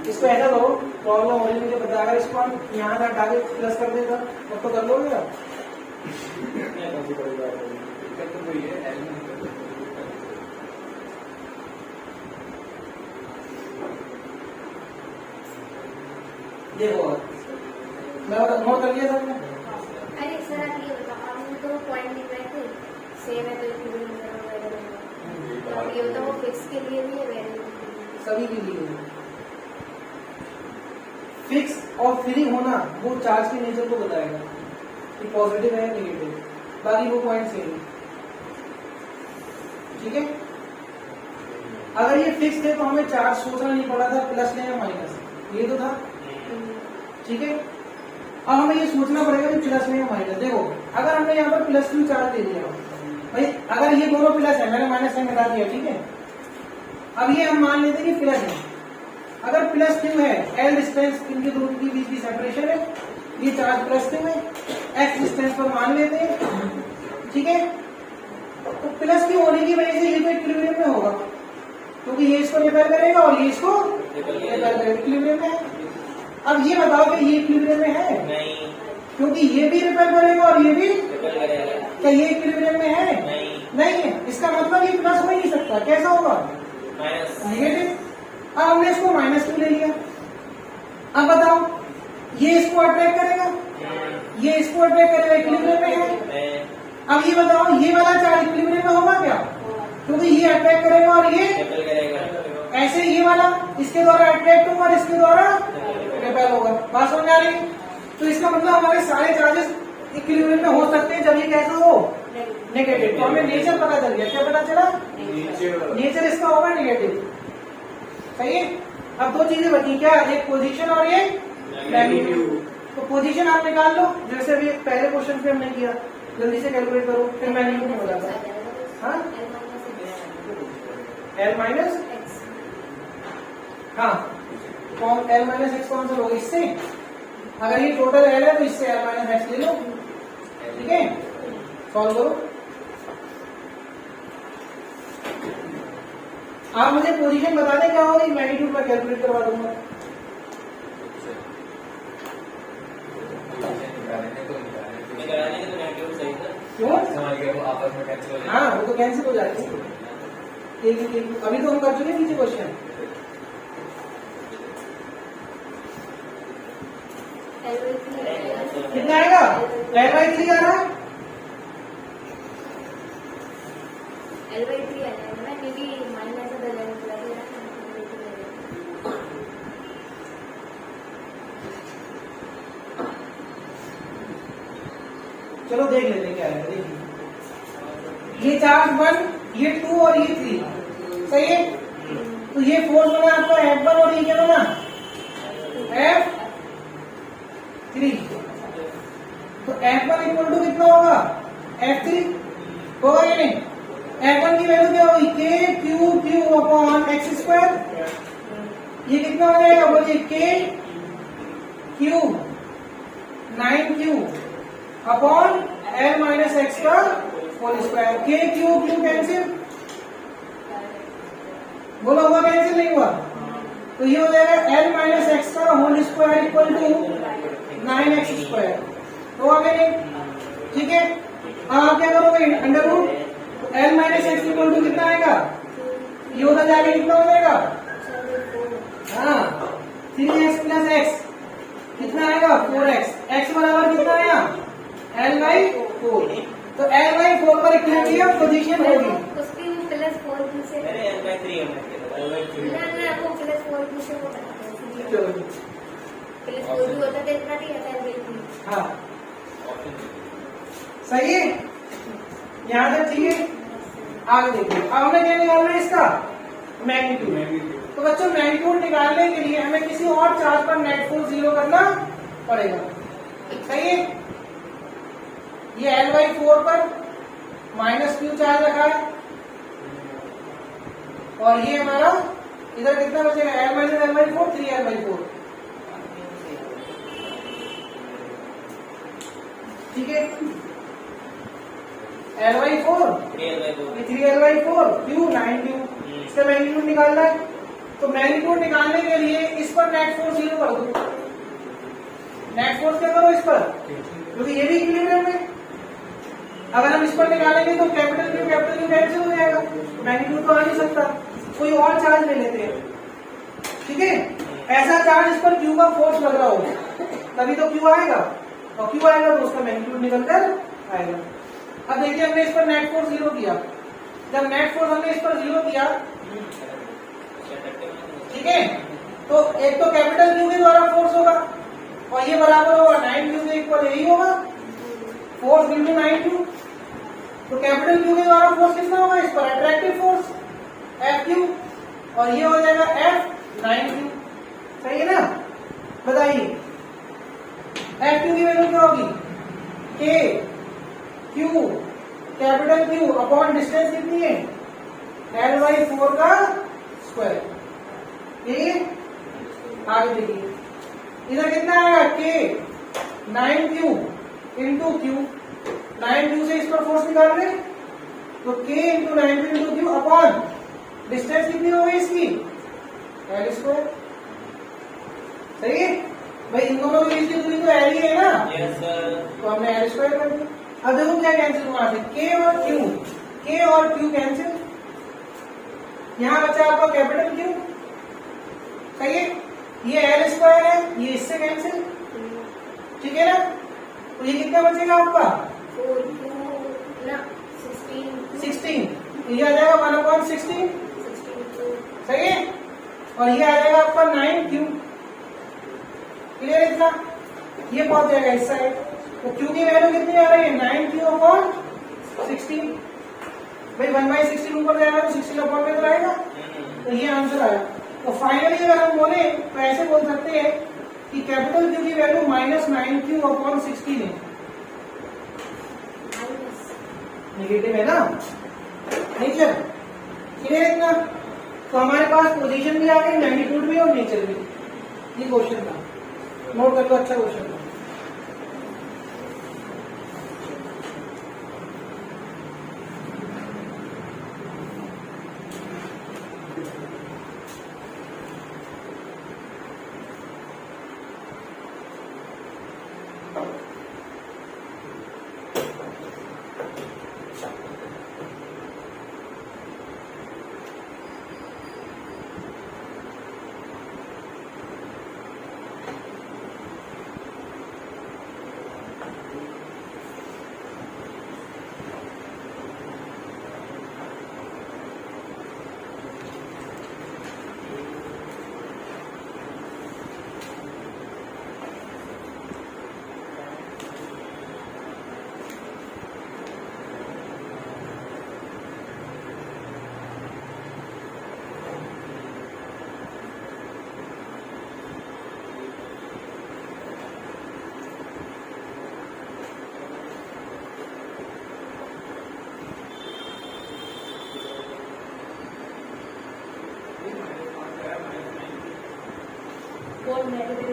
इसको ऐसा दो, प्रॉब्लम हो रही मुझे बता, अगर इसको हम यहाँ से हटा के प्लस कर देगा तब तो कर लोगे आप। देखो मैं नोट कर लिया था मैंने। अरे सर आप ये बताओ, आपने तो पॉइंट लिख रहे थे सेम है तो इक्विलिब्रियम तो आप ये बताओ वो फिक्स के लिए भी है वेरिएबल सभी के लिए फिक्स और फ्री होना वो चार्ज के नेचर को बताएगा कि पॉजिटिव है नेगेटिव, बाकी वो पॉइंट सेम है। ठीक है, अगर ये फिक्स थे तो हमें चार्ज सोचना नहीं पड़ा था प्लस है या माइनस, ये तो था। ठीक है, अब हमें ये सोचना पड़ेगा कि प्लस में या माइनस। देखो अगर हमने यहाँ पर प्लस क्यू चार्ज दे दिया भाई, अगर ये दोनों प्लस है, मैंने माइनस साइन हटा दिया। ठीक है, अब ये हम मान लेते हैं कि प्लस है, अगर प्लस क्यू है, एल डिस्टेंस इनके दोनों के बीच की सेपरेशन है, ये चार्ज प्लस क्यू है, एक्स डिस्टेंस पर मान लेते हैं। ठीक है, तो प्लस क्यू होने की वजह से ये तो इक्विलिब्रियम में होगा, क्योंकि ये इसको रिपेयर करेगा और ये इसको रिपेयर करेगा, इक्विलिब्रियम में है। अब ये बताओ कि ये इक्विलिब्रियम में है? नहीं, क्योंकि ये भी रिपेयर करेगा और ये भी, रिपेयर करेगा। क्या ये इक्विलिब्रियम में है? नहीं है, इसका मतलब ये प्लस हो ही नहीं सकता, कैसा होगा? Minus, negative. अब हमने इसको माइनस क्यों ले लिया? अब बताओ ये इसको अट्रैक्ट करेगा, ये इसको अट्रैक्ट करेगा, इक्विलिब्रियम में है। अब ये बताओ ये वाला चार्ज इक्विलिब्रियम में होगा क्या? क्योंकि ये अट्रैक्ट करेगा और ये रिपेयर करेगा। ऐसे ये वाला इसके द्वारा अट्रैक्ट होगा और इसके द्वारा रिपेल होगा। बात समझ आ रही? तो इसका मतलब हमारे सारे चार्जेस इक्विलिब्रियम में हो सकते हैं जब ये कैसा हो, नेगेटिव। तो हमें नेचर पता चल गया, क्या पता चला? नेचर इसका होगा नेगेटिव। सही है। अब दो चीजें बची क्या, एक पोजीशन और एक मैग्नीट्यूड। तो पोजीशन आप निकाल लो, जैसे अभी पहले क्वेश्चन पे हमने किया, जल्दी से कैलकुलेट करो, फिर मैग्नीट्यूड हो जाता है। हाँ एल माइनस, हाँ कौन एल माइनस एक्स कौन सा होगा इससे? अगर ये टोटल एल है तो इससे एल माइनस एक्स ले लो। ठीक है, सॉल्व करो। आप मुझे पोजीशन बता दें क्या होगी, मैग्नीट्यूड में कैलकुलेट करवा दूंगा। क्यों? आपस में कैंसिल हो जाएगा। हाँ वो तो कैंसिल हो जाएगी। अभी तो हम कर चुके नीचे क्वेश्चन। कितना आएगा? L/3 आ रहा है। L/3 आ जाएगा। चलो देख लेते हैं क्या है। देखिए ये चार्ज 1, ये 2 और ये 3, सही है। तो ये फोर्स बना आपका F1 और ये क्या बना F3। तो F1 इक्वल टू कितना होगा F3 होगा या नहीं। F1 की वैल्यू क्या होगी K Q Q upon x square. ये कितना हो जाएगा बोलिए K Q 9Q upon L minus x का whole square. K Q Q cancel, बोला हुआ कैंसिल नहीं हुआ। तो ये हो जाएगा L माइनस एक्स का whole square equal to 9x square. तो आगे नहीं, ठीक है। आप क्या करोगे अंडर रूट, तो L minus X equal to कितना आएगा, ये उधर जाके कितना हो जाएगा, हाँ 3x प्लस एक्स कितना आएगा 4x। x बराबर कितना आया L/4। तो L/4 पर इक्विलिब्रियम पोजीशन होगी। उसकी प्लस 4 से अरे L/3 ना आपको प्लस 4 से वो बताते हैं। चलो प्लस 4 भी होता है इतना नहीं आता है। हाँ सही है, यहाँ तक ठीक है। आगे देखिए, अब हमें क्या निकालना है इसका मैग्नीट्यूड। तो बच्चों मैग्नीट्यूड निकालने के लिए हमें किसी और चार्ज पर नेट फोर्स 0 करना पड़ेगा, सही है। ये L/4 पर -q चार्ज रखा है और ये हमारा इधर कितना बचेगा L माइनस L/4 3L/4, ठीक है। L/4 3L/4 Q 9Q, इसका मैग्नीट्यूड निकालना है। तो मैग्नीट्यूड निकालने के लिए इस पर नेट फोर्स 0 कर दो। नेट फोर्स क्या करो इस पर, क्योंकि ये भी इक्विलिब्रियम है। अगर हम इस पर निकालेंगे तो कैपिटल Q कैंसिल हो जाएगा, मैग्नीट्यूड तो आ नहीं सकता। कोई और चार्ज ले लेते हैं, ठीक है। ऐसा चार्ज इस पर Q का फोर्स लग रहा होगा तभी तो Q आएगा, और Q आएगा तो उसका मैग्नीट्यूड निकल कर आएगा। अब देखिए हमने इस पर नेट फोर्स 0 किया। जब नेट फोर्स हमने इस पर 0 किया, ठीक है, तो एक तो कैपिटल Q के द्वारा फोर्स होगा और ये बराबर होगा 9Q के इक्वल यही होगा फोर्स इंटू 9Q। तो कैपिटल Q के द्वारा फोर्स कितना होगा इस पर, अट्रैक्टिव फोर्स FQ, और ये हो जाएगा F9Q, सही है ना। बताइए FQ की वैल्यू क्या होगी K Q capital Q upon distance कितनी है L/4 का स्क्वायर। आगे देखिए इधर कितना आएगा K 9Q into Q, 9Q से इस पर फोर्स निकाल रहे, तो K into 9Q into Q upon distance कितनी होगी इसकी L², सही है भाई। इन दोनों के बीच की दूरी तो L ही है ना, तो हमने L² कर दिया। अब देखो क्या कैंसिल हुआ, K और Q कैंसिल, यहाँ बचा आपका कैपिटल Q, सही है। ये L² है, ये इससे कैंसिल, ठीक है ना। तो ये कितना बचेगा आपका 16, ये आ जाएगा 1/16, सही है। और ये आ जाएगा आपका 9Q, क्लियर है इतना। ये पहुंच जाएगा इस साइड, तो Q की वैल्यू कितनी आ रही है 9Q/16। भाई 1/16 ऊपर जाएगा तो 16 अपॉन में तो आएगा, तो ये आंसर आया। तो फाइनली अगर हम बोले तो ऐसे बोल सकते हैं कि कैपिटल Q की वैल्यू -9Q/16 है। नेगेटिव है ना, नहीं सर, क्लियर है इतना। तो हमारे पास पोजीशन भी आ गई, मैग्नीट्यूड भी और नेचर भी। ये क्वेश्चन था, नोट कर लो, अच्छा क्वेश्चन था।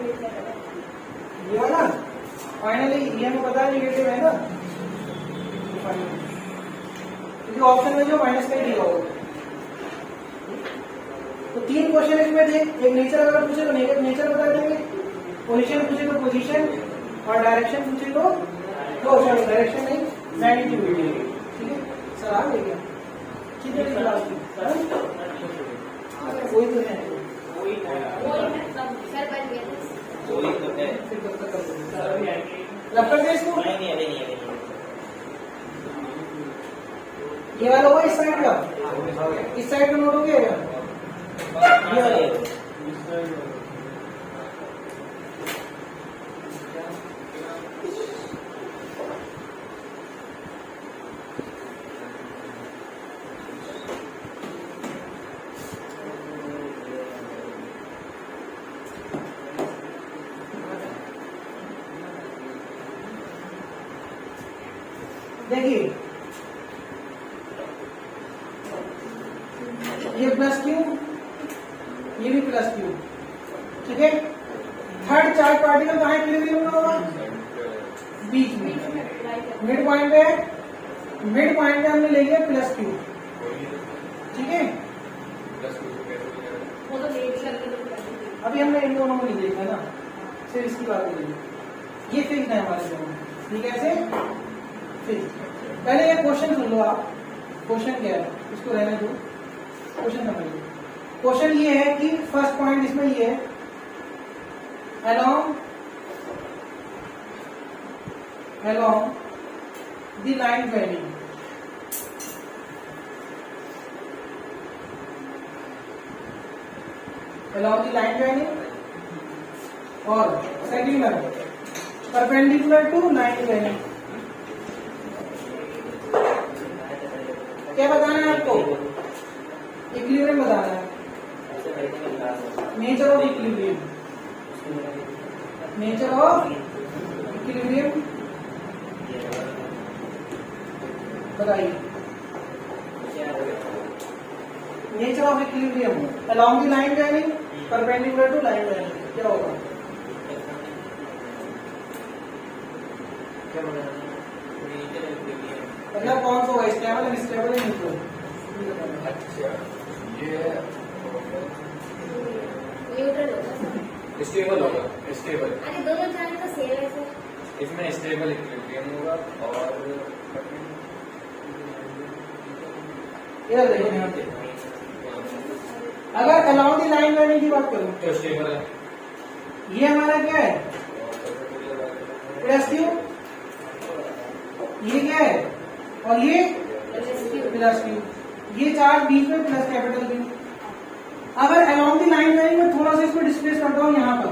ये वाला फाइनली ये हमें पता है नेगेटिव है ना, क्योंकि ऑप्शन में जो माइनस का ही दिया होगा। तो 3 क्वेश्चन इसमें देख, एक नेचर अगर पूछे तो नेचर बता देंगे, पोजीशन पूछे तो पोजीशन, और डायरेक्शन पूछे तो सॉरी डायरेक्शन नहीं मैग्नीट्यूड। ठीक है सर आ गया कितने क्लास की कोई तो है सर बन गया वही तो है। फिर कब तक कर देंगे रब कर दे इसको। नहीं अभी नहीं ये वाला हुआ इस साइड का, इस साइड का नोट हो गया क्या? ये वाला देखिए ये प्लस क्यू, ये भी प्लस क्यू। ठीक है थर्ड चार्ज पार्टिकल कहाँ इक्विलिब्रियम में होगा? बीच में मिड पॉइंट पे, मिड पॉइंट पे हमने ले लिया प्लस क्यू। ठीक है वो तो अभी हमने इन दोनों को नहीं देखा ना, सिर्फ इसकी बात करेंगे। ये फिक्स है हमारे दोनों। ये कैसे फिक्स? पहले ये क्वेश्चन सुन लो आप। क्वेश्चन क्या है इसको रहने दो, क्वेश्चन समझिए। क्वेश्चन ये है कि फर्स्ट पॉइंट इसमें ये है along the line value, along the line value, और सेकंड में परपेंडिकुलर टू लाइन वैल्यू। क्या बताना है आपको? इक्विलिब्रियम बताना है, nature of equilibrium, nature of equilibrium बताइए। Nature of equilibrium along the line value perpendicular to line value क्या होगा? मतलब कौन सा होगा, स्टेबल अनस्टेबल या न्यूट्रल? अच्छा ये न्यूट्रल होगा। स्टेबल होगा, स्टेबल। अरे दोनों चार्ज तो सेम है सर। इसमें स्टेबल इक्विलिब्रियम होगा और ये देखो ध्यान से, अगर अलाउंग द लाइन वैल्यू की बात करूं तो स्टेबल है। ये हमारा क्या है? Plus Q. ये क्या है? और ये प्लस क्यू। ये चार्ज बीच में प्लस कैपिटल क्यू। अगर अलाउंग द लाइन वैल्यू में थोड़ा सा इसको डिस्प्लेस करता हूं यहाँ पर,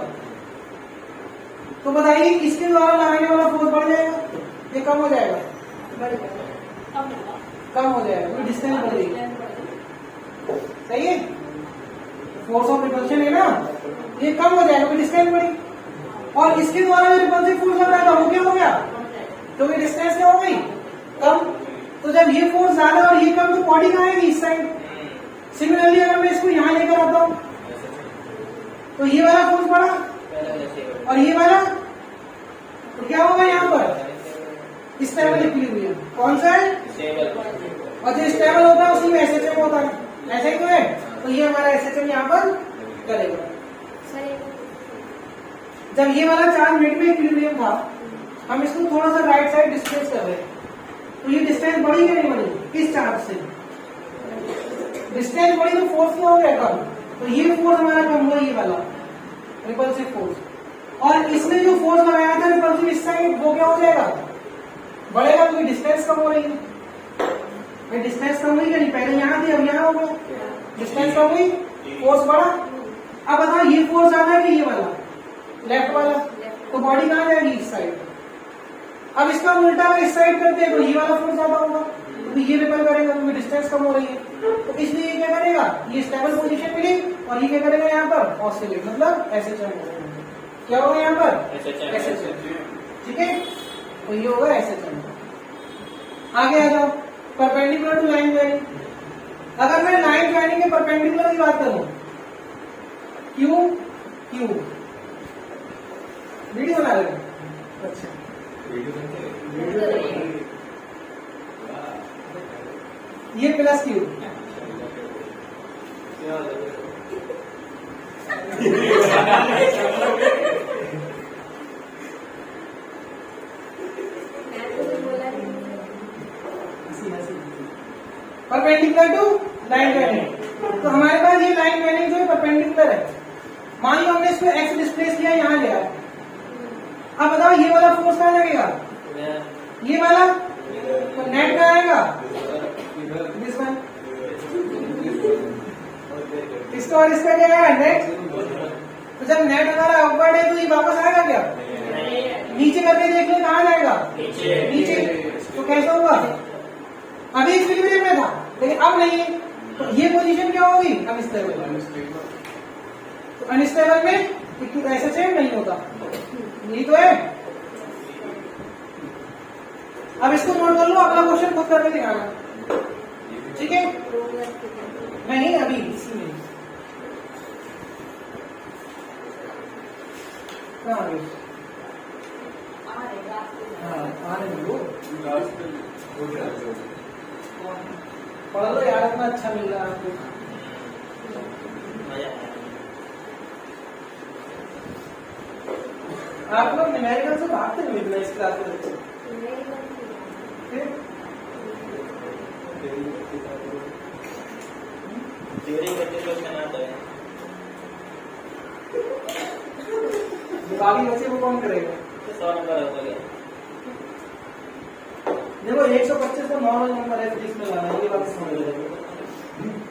तो बताइए इसके द्वारा लगाने वाला फोर्स बढ़ जाएगा, ये कम हो जाएगा? कम हो जाएगा, तो डिस्टेंस बढ़ेगी। सही है, फोर्स ऑफ रिपल्शन है ना, ये कम हो जाएगा तो डिस्टेंस बढ़ी। और इसके द्वारा जो रिपल्सिव फोर्स लग रहा था वो क्या हो गया? तो ये डिस्टेंस क्या हो गई? कम। तो जब ये फोर्स ज्यादा और ये कम, तो बॉडी कहाँ आएगी? इस साइड। सिमिलरली अगर मैं इसको यहाँ लेकर आता हूँ तो ये वाला फोर्स बढ़ा और ये वाला, तो क्या होगा यहाँ पर? Stable equilibrium. कौन सा है? और जो स्टेबल होता है उसी में एसएचएम होता है, ऐसा ही तो है। तो ये हमारा एसएचएम यहाँ पर करेगा। जब ये वाला चार्ज मिड में इक्विलिब्रियम था, हम इसको थोड़ा सा राइट साइड डिस्प्लेस कर रहे हैं, तो ये डिस्टेंस बढ़ी या नहीं बढ़ी? इस चार्ज से डिस्टेंस बढ़ी तो फोर्स क्या हो गया? कम। तो ये फोर्स हमारा कम हुआ, ये वाला रिपल्सिव फोर्स। और इसने जो फोर्स लगाया था रिपल्सिव इस साइड, वो क्या हो जाएगा? बढ़ेगा, तो डिस्टेंस कम हो रही है। डिस्टेंस कम हुई या नहीं? पहले यहाँ थी, अब यहाँ हो गया, डिस्टेंस कम हुई, फोर्स बढ़ा। अब बताओ ये फोर्स ज्यादा है कि ये वाला लेफ्ट वाला? तो बॉडी कहाँ जाएगी? इस साइड। अब इसका उल्टा अगर इस साइड करते हैं तो ये वाला फोर्स ज्यादा होगा, तो ये रिपेल करेगा, तो डिस्टेंस कम हो रही है। तो इसलिए ये क्या करेगा? ये स्टेबल पोजीशन मिली, और ये क्या करेगा यहाँ पर? ऑसिलेट, मतलब एसएचएम। क्या होगा यहाँ पर? एसएचएम। ठीक है, तो ये होगा एसएचएम। आगे आ जाओ, परपेंडिकुलर टू लाइन वैल्यू। अगर मैं लाइन वैल्यू के परपेंडिकुलर की बात करूं, क्यू क्यू वीडियो बना रहे हो? अच्छा ये plus cube perpendicular to line ट्वेनिंग। तो हमारे पास ये लाइन ट्वेनिंग जो है परपेंडिकुलर है। मान लो हमने इसको एक्स डिस्प्लेस किया, यहाँ ले आया। अब बताओ ये वाला फोर्स कहाँ लगेगा? ये वाला तो नेट का आएगा दिस वन, इसका और इसका क्या आएगा? नेट। तो जब नेट हमारा अपवर्ड है तो ये वापस आएगा क्या? नीचे करके देख लो कहाँ जाएगा? नीचे। तो कैसा हुआ? अभी इक्विलिब्रियम में था लेकिन अब नहीं है, तो ये पोजीशन क्या होगी? अनस्टेबल। तो अनस्टेबल में ऐसा चेंज नहीं होता, यही तो है। अब इसको नोट कर लो, अगला क्वेश्चन खुद करके दिखाना, ठीक है? नहीं अभी इसी में कहाँ आ गए? हाँ आ रहे हैं वो। पढ़ लो यार, इतना अच्छा मिल रहा है आपको। आप लोग न्यूमेरिकल से भागते नहीं मिलना इस क्लास में बच्चे। बाकी बच्चे को कौन करेगा? देखो 125 तो नॉर्मल नंबर है, 30 में लाना है, ये बात समझ लो।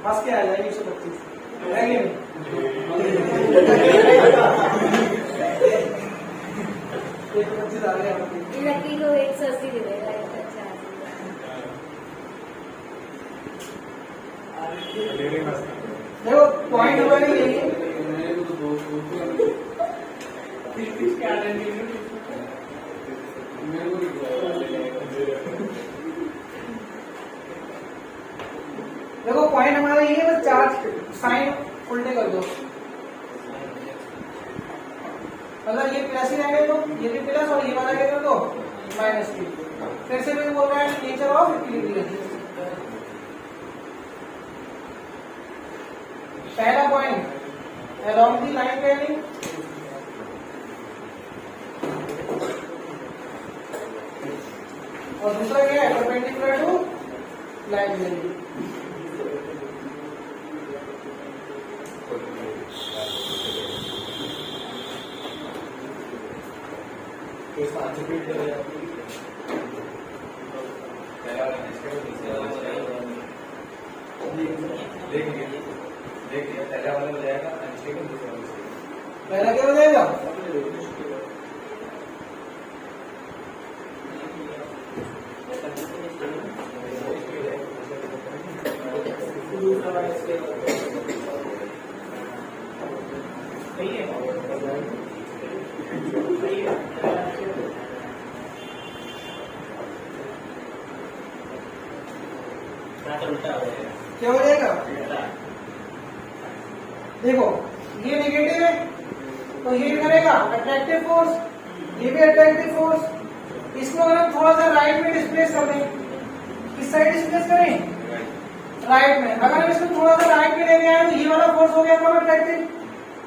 फंस के आ जाएगी 125 है कि नहीं? आ गया लकी को 180 दे देगा। देखो पॉइंट हमारे यही है। देखो पॉइंट हमारा ये है, बस चार्ज साइन उल्टे कर दो। अगर ये प्लस ही रहेगा तो ये भी प्लस और ये वाला क्या कर दो माइनस की। फिर से भी बोल रहा है नेचर ऑफ इक्विलिब्रियम। पहला point along the line training, और दूसरा क्या है? Perpendicular to line training. पहला क्या हो जाएगा? क्या हो जाएगा? देखो ये नेगेटिव है तो ये करेगा अट्रैक्टिव फोर्स, ये भी अट्रैक्टिव फोर्स। इसको अगर हम थोड़ा सा राइट में डिस्प्लेस कर दें, किस साइड डिस्प्लेस करें? राइट में। अगर हम इसको थोड़ा सा राइट में लेके आए तो ये वाला फोर्स हो गया कम अट्रैक्टिव,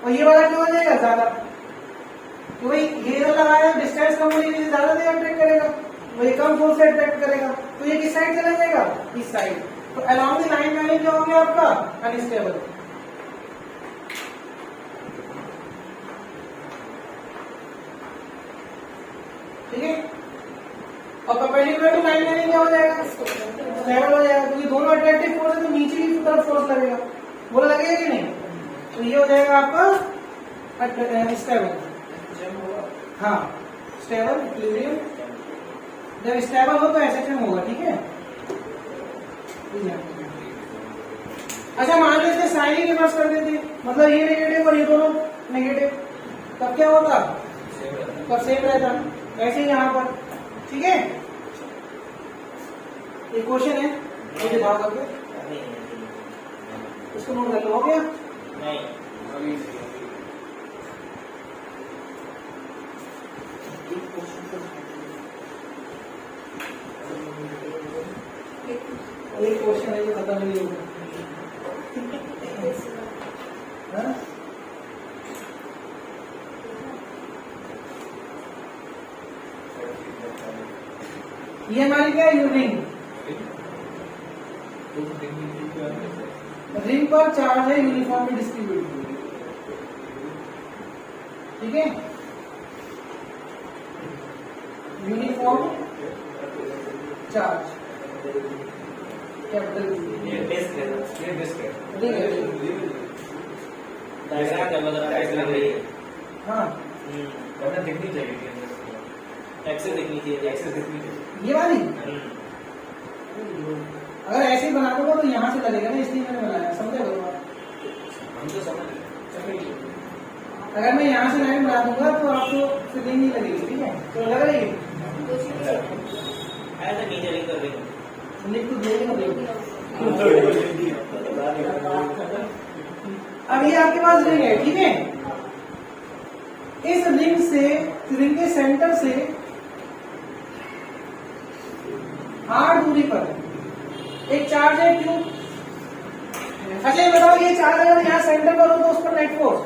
और ये वाला क्यों हो जाएगा? ज्यादा। तो वही ये लगाया डिस्टेंस कम होने से ज्यादा देर अट्रैक्ट करेगा, वही कम फोर्स से अट्रैक्ट करेगा। तो ये किस साइड चला जाएगा? इस साइड। तो अलोंग द लाइन ट्रेनिंग क्या हो गया आपका? अनस्टेबल। ठीक है। और परपेंडिकुलर टू लाइन ट्रेनिंग क्या हो जाएगा? स्टेबल हो जाएगा, क्योंकि दोनों अट्रैक्टिव फोर्स है तो नीचे की तरफ फोर्स लगेगा, वो लगेगा कि नहीं? तो ये हो जाएगा आपका स्टेबल। हाँ स्टेबल इक्विलिब्रियम। जब स्टेबल हो तो ऐसे क्यों होगा? ठीक है। अच्छा मान लो इसने साइन ही रिवर्स कर देते, मतलब ये नेगेटिव और ये दोनों नेगेटिव, तब क्या होता? तब सेम रहता। ऐसे ही यहाँ पर। ठीक है। एक क्वेश्चन है मुझे दिखाओ करके, इसको नोट कर लो। हो गया? नहीं एक क्वेश्चन है जो खत्म नहीं होगा। हाँ? ये हमारी क्या है? रिंग। रिंग पर चार्ज है यूनिफॉर्मली डिस्ट्रीब्यूटेड, ठीक है। यूनिफॉर्म चार्ज कैपिटल ये डिस्क है, ये डिस्क है। रिंग है। डायग्राम का मतलब डायग्राम है। हाँ, वरना दिखनी चाहिए थी एक्सेस दिखनी चाहिए, एक्सेस दिखनी चाहिए। ये वाली अगर ऐसे ही बना दूंगा तो यहाँ से लगेगा ना, इसलिए मैंने बनाया, समझे करो आप। हम तो समझ गए। अगर मैं यहाँ से लाइन बना दूंगा तो आपको फिटिंग नहीं लगेगी, ठीक है। तो लग रही है ऐसा नीचे लिख कर देंगे। लिख तो देगा अब ये आपके पास रिंग है, ठीक है। इस रिंग से, रिंग के सेंटर से r दूरी पर एक चार्ज है Q। अच्छा ये बताओ, ये चार्ज अगर यहाँ सेंटर पर हो तो उस पर नेट फोर्स,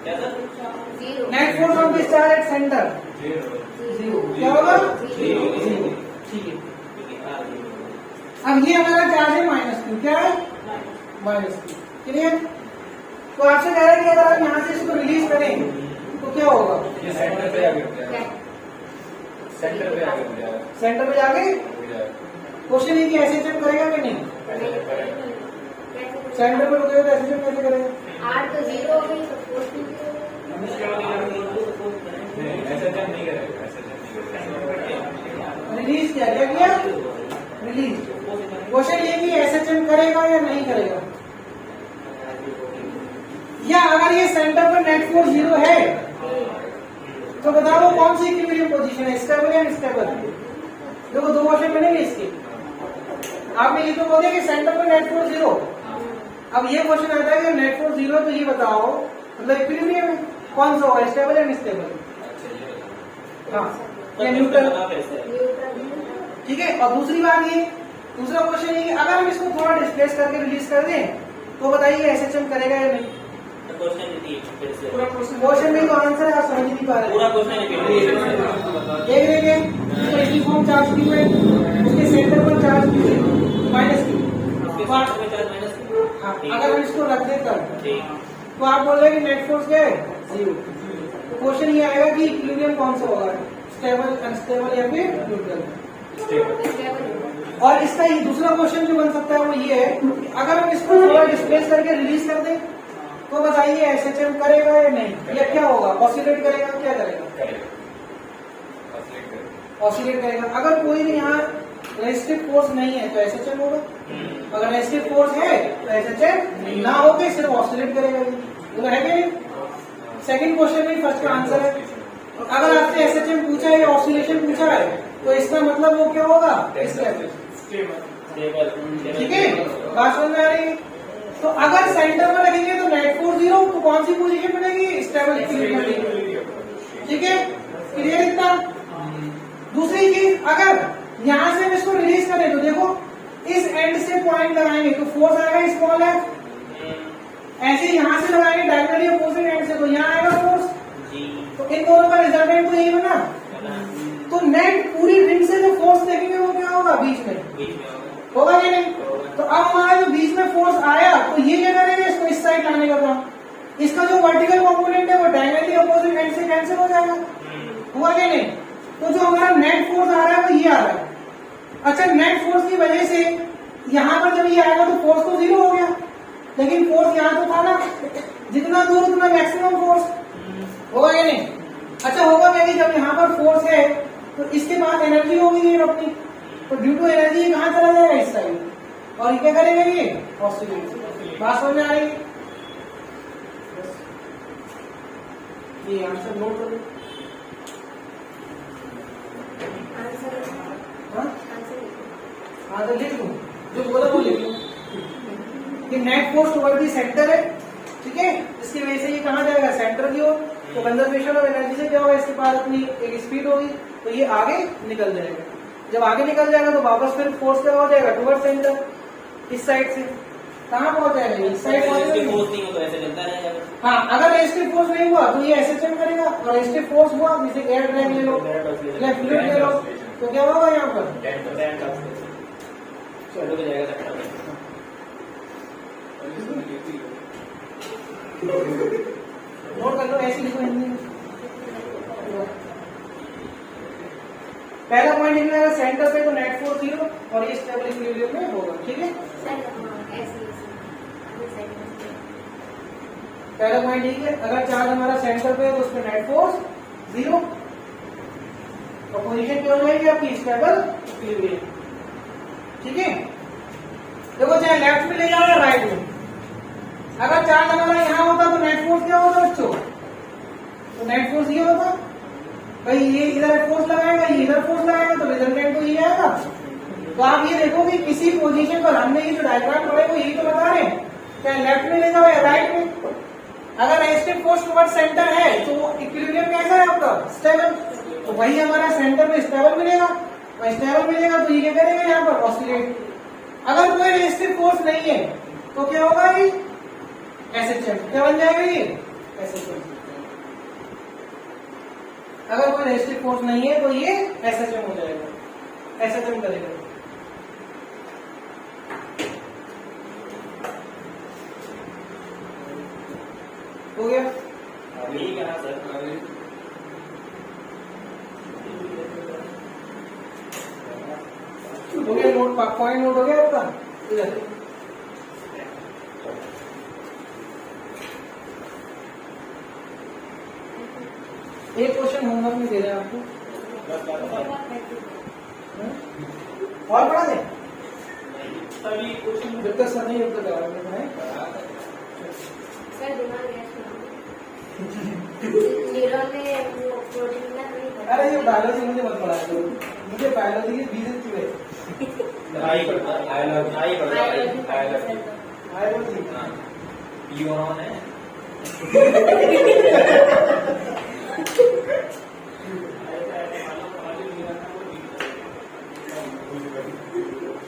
क्या sir? Net force of this charge at centre zero. क्या होगा? जीरो। ठीक है। ठीक है, अब ये हमारा चार्ज है -Q। क्या है? -Q। क्लियर? तो आपसे कह रहा है कि अगर आप यहाँ से इसको रिलीज करें तो क्या होगा? ये सेंटर पे आगे जाएगा। सेंटर पे आगे जाएगा। सेंटर पे जाके क्वेश्चन ये कि ऐसे चेक करेगा कि नहीं? सेंटर पे रुकेगा तो ऐसे चेक कैसे करेगा? R तो 0 हो गई, सपोज नहीं, ऐसा चेक नहीं करेगा, ऐसा चेक नहीं करेगा। रिलीज किया, क्या किया? रिलीज। क्वेश्चन ये कि ऐसे चेक करेगा या नहीं करेगा, या अगर ये सेंटर पर नेट फोर्स 0 है तो बताओ वो कौन सी इक्विलिब्रियम पोजीशन है, स्टेबल या अनस्टेबल? देखो दो क्वेश्चन बनेंगे इसके। आपने ये तो बोल दिया कि सेंटर पर नेट फोर्स 0। अब ये क्वेश्चन आता है कि नेट फोर्स 0 तो ये बताओ मतलब इक्विलिब्रियम में कौन सा होगा, स्टेबल या अनस्टेबल? हाँ, या न्यूट्रल, ठीक है। और दूसरी बात ये, दूसरा क्वेश्चन ये, अगर हम इसको थोड़ा डिस्प्लेस करके रिलीज कर दें तो बताइए एसएचएम करेगा या नहीं? क्वेश्चन रिपीट फिर से। क्वेश्चन में तो आंसर है, आप समझ नहीं पा रहे। पूरा क्वेश्चन रिपीट देख लेंगे यूनिफॉर्म चार्ज Q है, उसके सेंटर पर चार्ज Q है -Q। हाँ, अगर हम इसको रख दें तब तो आप बोल रहे हैं कि नेट फोर्स क्या है? 0। तो क्वेश्चन ये आएगा कि इक्विलिब्रियम कौन सा होगा, स्टेबल, अनस्टेबल या फिर न्यूट्रल। और इसका ये दूसरा क्वेश्चन जो बन सकता है वो ये है, अगर हम इसको थोड़ा डिस्प्लेस करके रिलीज कर दें तो बताइए एसएचएम करेगा या नहीं, या क्या होगा? ऑसिलेट करेगा, क्या करेगा? ऑसिलेट करेगा। अगर कोई भी यहाँ रेजिस्टिव फोर्स नहीं है तो एसएचएम होगा, अगर रेजिस्टिव फोर्स है तो एसएचएम ना होके सिर्फ ऑसिलेट करेगा। वो है कि नहीं? सेकंड क्वेश्चन में फर्स्ट का आंसर है। अगर आपसे एसएचएम पूछा है या ऑसिलेशन पूछा है तो इसका मतलब वो क्या होगा? ठीक है, बात समझ में आ रही है? तो अगर सेंटर में रखेंगे तो नेट फोर्स 0, तो कौन सी पोजीशन बनेगी? Stable equilibrium. ठीक है, क्लियर इतना? दूसरी चीज, अगर यहां से हम इसको रिलीज करें तो देखो इस एंड से पॉइंट लगाएंगे तो फोर्स आएगा स्मॉल है, ऐसे यहां से लगाएंगे डायगोनली अपोजिट एंड से तो यहाँ आएगा फोर्स। तो इन दोनों का रिजल्टेंट तो यही बना। तो नेट पूरी रिंग से जो फोर्स देखेंगे वो क्या होगा? बीच में होगा कि नहीं? तो अब हमारा जो बीच में फोर्स आया तो ये क्या करेंगे, इसको इस साइड लाने का काम। इसका जो वर्टिकल कंपोनेंट है वो डायगोनली अपोजिट एंड से कैंसिल हो जाएगा, हुआ कि नहीं? तो जो हमारा नेट फोर्स आ रहा है वो ये आ रहा है। अच्छा, नेट फोर्स की वजह से यहाँ पर जब ये आएगा तो फोर्स तो 0 हो गया, लेकिन फोर्स यहाँ तो था ना, जितना दूर उतना मैक्सिमम फोर्स, होगा कि नहीं? अच्छा, होगा क्या कि जब यहाँ पर फोर्स है तो इसके बाद एनर्जी होगी ये अपनी, तो ड्यू टू एनर्जी कहाँ चला जाएगा? इस साइड, और ये क्या करेगा? ये ऑसिलेट। बात समझ में आ रही है? ये आंसर नोट करो। हाँ तो लिख लूँ, जो बोला वो लिख लूँ कि net force toward the centre है, ठीक है। इसकी वजह से ये कहाँ जाएगा? सेंटर की ओर। तो कंजर्वेशन ऑफ एनर्जी से क्या होगा, इसके पास अपनी एक स्पीड होगी, तो ये आगे निकल जाएगा। जब आगे निकल जाएगा तो वापस फिर फोर्स क्या हो जाएगा, टुवर्ड सेंटर, इस साइड से कहाँ पहुंच जाएगा, इस साइड पहुंच जाएगा। फोर्स नहीं हो तो ऐसे चलता रहेगा। हाँ, अगर रेस्टिव फोर्स नहीं हुआ तो ये ऐसे चल करेगा, और रेस्टिव फोर्स हुआ, जैसे एयर ड्रैग ले लो या फ्लूइड ले लो, तो क्या होगा यहाँ पर, रुक जाएगा चक्कर में। नोट कर लो, ऐसे लिखो हिंदी में। पहला पॉइंट निकलेगा सेंटर पे तो नेट फोर्स 0 और ये स्टेबल इक्विलिब्रियम में होगा, ठीक है। पहला पॉइंट ठीक है, अगर चार्ज हमारा सेंटर पे है तो उसमें नेट फोर्स 0 और पोजीशन क्या हो जाएगी आपकी, स्टेबल इक्विलिब्रियम, ठीक है। देखो चाहे लेफ्ट में ले जाओ या राइट में, अगर चार्ज हमारा यहाँ होता तो नेट फोर्स क्या होता बच्चों, तो नेट फोर्स ये होता, भाई ये इधर फोर्स लगाएगा, ये इधर फोर्स लगाएगा, तो रिजल्टेंट तो ये आएगा। तो आप ये देखो कि किसी पोजीशन पर हमने ये जो डायग्राम पढ़े वो यही तो बता रहे हैं, चाहे लेफ्ट में ले जाओ या राइट में, अगर रेस्टिव फोर्स टुवर्ड सेंटर है तो इक्विलिब्रियम कैसा है आपका, स्टेबल, तो वही हमारा सेंटर में स्टेबल मिलेगा, और स्टेबल मिलेगा तो ये क्या करेगा यहाँ पर, ऑसिलेट। अगर कोई रेस्टिव फोर्स नहीं है तो क्या होगा, ये एसएचएम, क्या बन जाएगा ये एसएचएम। अगर कोई रेस्टिव फोर्स नहीं है तो ये एसएचएम हो जाएगा, एसएचएम करेगा। हो गया, अभी क्या सर, हो गया, नोट पॉइंट नोट हो गया आपका, इधर एक क्वेश्चन होमवर्क में दे रहे हैं आपको, और पढ़ा दे सभी क्वेश्चन जब तक सर नहीं जब तक जवाब नहीं है। सर दिमाग न्यूरॉन में वो प्रोटीन ना नहीं करता। अरे ये बायोलॉजी मुझे मत पढ़ा करो, मुझे बायोलॉजी की बीजें क्यों है, बायोलॉजी यूरोन है।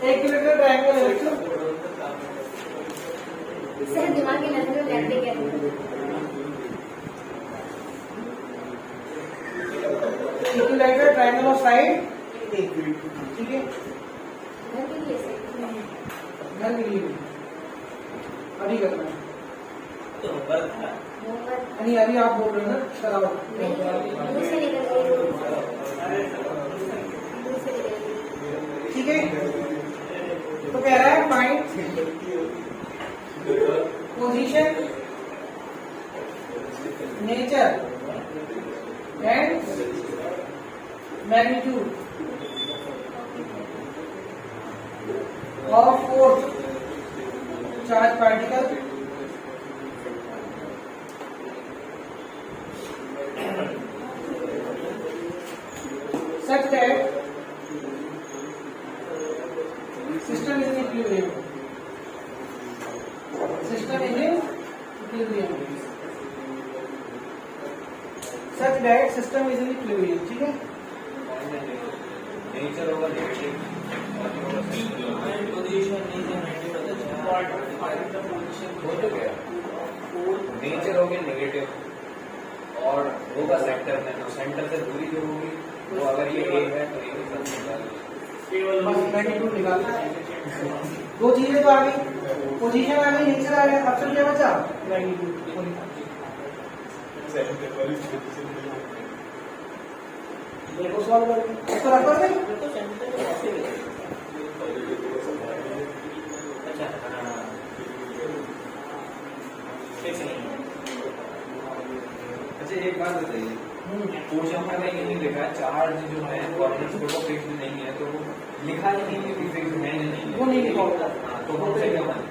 एक किलोमीटर ट्रायंगल है बच्चों, सर दिमाग की नजर में लैंडिंग है। इक्विलैटरल ट्रायंगल ऑफ साइड, ठीक है, घर के लिए सर घर के लिए अभी करना है, तो होमवर्क था। होमवर्क नहीं अभी आप बोल रहे हो ना, कराओ। मुंह से निकल गई, मुंह से निकल गई। ठीक है, तो कह रहा है find position, nature and magnitude of force charge particle such that system is in equilibrium. System is in equilibrium. Such that system is in equilibrium. ठीक है? नेचर होगा नेगेटिव, पोजीशन नहीं है, हो तो गया। नेचर हो गया नेगेटिव और होगा सेंटर में, तो सेंटर से दूरी जो होगी वो अगर ये ए है तो ये भी सब बस मैग्नीट्यूड निकालना है। दो चीजें तो आ गई, पोजीशन आ गई, नेचर आ गया, अब सब क्या बचा, मैग्नीट्यूड। देखो सॉल्व करके इसको रखो नहीं, तो सेंटर में पॉसिबल है। अच्छा हाँ, फिक्स नहीं है। अच्छा एक बात बताइए, क्वेश्चन में कहीं नहीं लिखा चार्ज जो है कॉर्नर्स को फिक्स नहीं है, तो वो लिखा ही नहीं है कि फिक्स है या नहीं है। वो नहीं लिखा होता, तो हमसे क्या माने,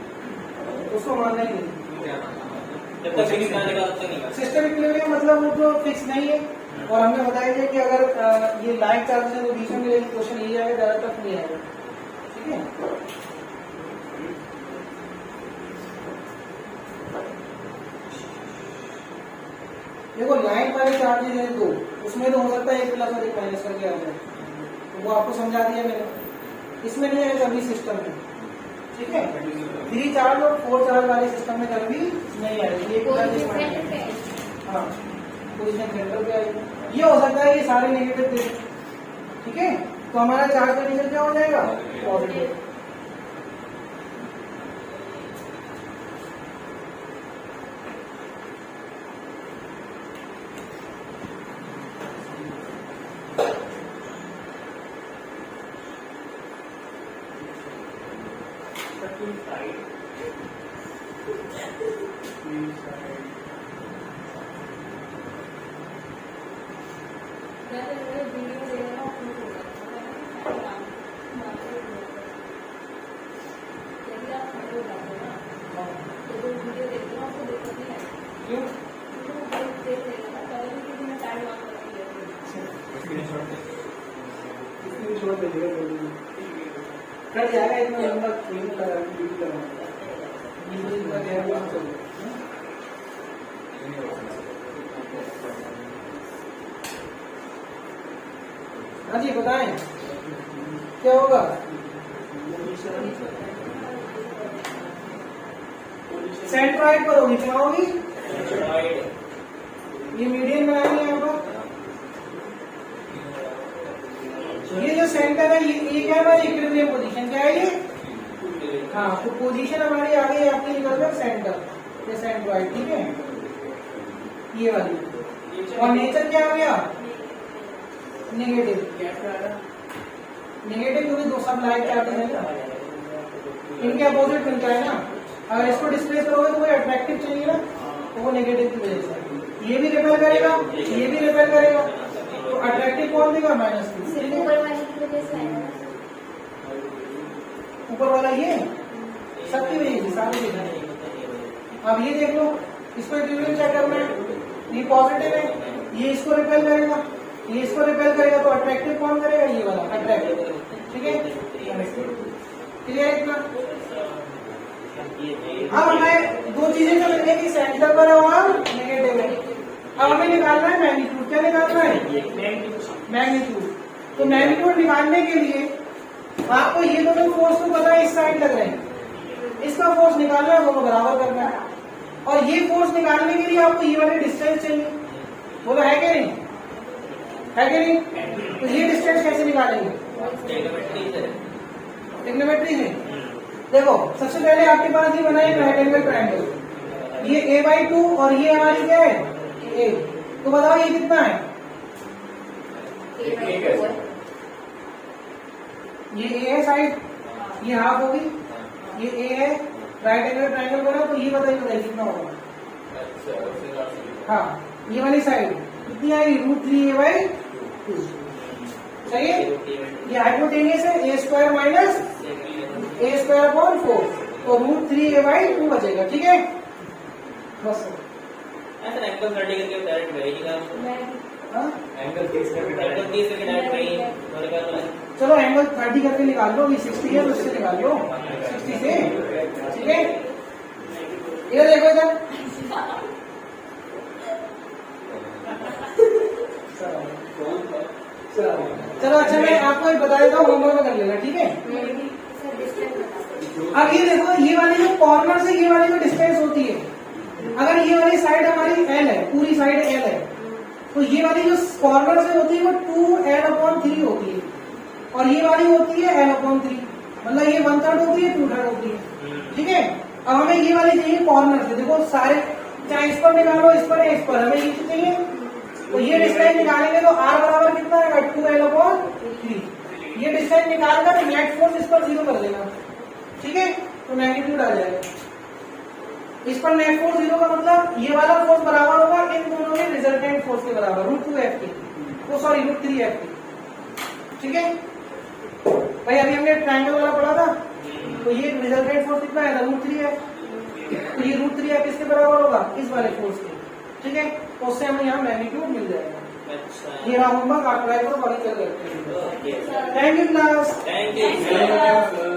उसको मानना ही नहीं। क्या माना, जब तक फिक्स ना लिखा तब तक नहीं कर सकते। सिस्टम इक्विलिब्रियम मतलब वो जो फिक्स नहीं है, और हमने बताया था कि अगर ये लाइन चार्ज है तो बीच में मिलेगी, क्वेश्चन ये आएगा, ज्यादा तक नहीं आएगा, ठीक है। देखो लाइन वाले चार्जेस हैं दो, उसमें तो हो सकता है एक प्लस और एक माइनस करके आ जाए, तो वो आपको समझा दिया मैंने। इसमें नहीं है कभी सिस्टम में, ठीक है। 3 चार्ज और 4 चार्ज वाले सिस्टम में कभी नहीं आएगी, एक हाँ पोजिशन सेंटर पे आएगी। ये हो सकता है ये सारे नेगेटिव थे, ठीक है। तो हमारा चार्ज कंडीशन क्या हो जाएगा, पॉजिटिव। क्यों? स्क्रीनशॉट दे दिया कट जाएगा, इतना लंबा फिल्म लगा वीडियो लगा। हाँ जी बताएं क्या होगा। सेंट्रॉइड पर होगी, क्या होगी, ये मीडियन बनाएंगे यहाँ पर। ये जो सेंटर है ये क्या है, इक्विलिब्रियम पोजीशन क्या है ये, हाँ तो पोजीशन हमारी आ गई आपकी निकल गया सेंटर, ये सेंट्रॉइड, ठीक है ये वाली। और नेचर क्या हो गया, नेगेटिव। नेगेटिव क्योंकि दो सब लाइट चार्जेस है ना, इनके अपोजिट मिलता है ना। अगर इसको डिस्प्लेस करोगे तो कोई अट्रैक्टिव चाहिए ना, तो वो नेगेटिव की वजह से ये भी रिपेल करेगा, ये भी रिपेल करेगा, तो अट्रैक्टिव कौन देगा, -2। ऊपर वाला ये सबकी वजह से सारे देखा। अब ये देख लो, इसको इक्विलिब्रियम चेक करना है, ये पॉजिटिव है, ये इसको रिपेल करेगा, ये इसको रिपेल करेगा, तो अट्रैक्टिव कौन करेगा, ये वाला अट्रैक्टिव, ठीक है। क्लियर इतना। अब हमें दो चीजें जो मिलने की, सेंटर पर है और नेगेटिव है। अब हमें निकालना है मैग्नीट्यूड, क्या निकालना है, मैग्नीट्यूड। तो मैग्नीट्यूड निकालने के लिए आपको ये दोनों फोर्स तो पता है, इस साइड लग रहे हैं, इसका फोर्स निकालना है, दोनों बराबर करना है। और ये फोर्स निकालने के लिए आपको ये वाले डिस्टेंस चाहिए, बोलो है कि नहीं, है कि नहीं। तो ये डिस्टेंस कैसे निकालेंगे, ट्रिग्नोमेट्री है। देखो सबसे पहले आपके पास ये बना है राइट एंगल ट्रायंगल, ये a/2 और ये हमारी क्या है, a। तो बताओ ये कितना है, ये a है साइड, ये हाफ होगी, ये a है, राइट एंगल ट्रायंगल बना, तो ये बताइए कितना होगा। हाँ ये वाली साइड कितनी आएगी, √3a/2, सही है। ये हाइपोटेनियस है, a² - a²/4, तो √3a/2 बचेगा, ठीक है। बस ऐसा एंगल 30 करके डायरेक्ट भेजिएगा, एंगल 30 करके डायरेक्ट भेजिए। चलो एंगल 30 करके निकाल लो, ये 60 है तो इससे निकाल लो 60 से, ठीक है। इधर देखो इधर, चलो अच्छा मैं आपको एक बता देता हूँ, होमवर्क कर लेना, ठीक है। अब ये देखो, ये वाली जो कॉर्नर से ये वाली जो डिस्टेंस होती है, अगर ये वाली साइड हमारी L है, पूरी साइड L है, तो ये वाली जो कॉर्नर से होती है वो 2L/3 होती है, और ये वाली होती है L/3, मतलब ये 1/3 होती है, 2/3 होती है, ठीक है। अब हमें ये वाली चाहिए कॉर्नर से, देखो सारे चाहे इस पर निकालो, इस पर है, इस पर, हमें ये चाहिए। तो ये डिस्टेंस निकालेंगे तो R बराबर कितना आएगा, 2L/3। ये डिस्टेंस निकालकर नेट फोर्स इस पर 0 कर देना, ठीक है, तो मैग्नीट्यूड आ जाएगा। इस पर नेट फोर्स 0 का मतलब ये वाला फोर्स बराबर होगा इन दोनों के रिजल्टेंट फोर्स के बराबर, √2F, तो सॉरी √3F, ठीक है। भाई अभी हमने ट्रायंगल वाला पढ़ा था, तो ये रिजल्टेंट फोर्स कितना है, √3F, तो ये √3F किसके बराबर होगा, इस वाले फोर्स के, ठीक है। तो उससे हमें यहाँ मैग्नीट्यूड मिल जाएगा। अच्छा, ये होमवर्क आप ट्राई करो, बाकी क्या करते हैं। Thank you class. Thank you.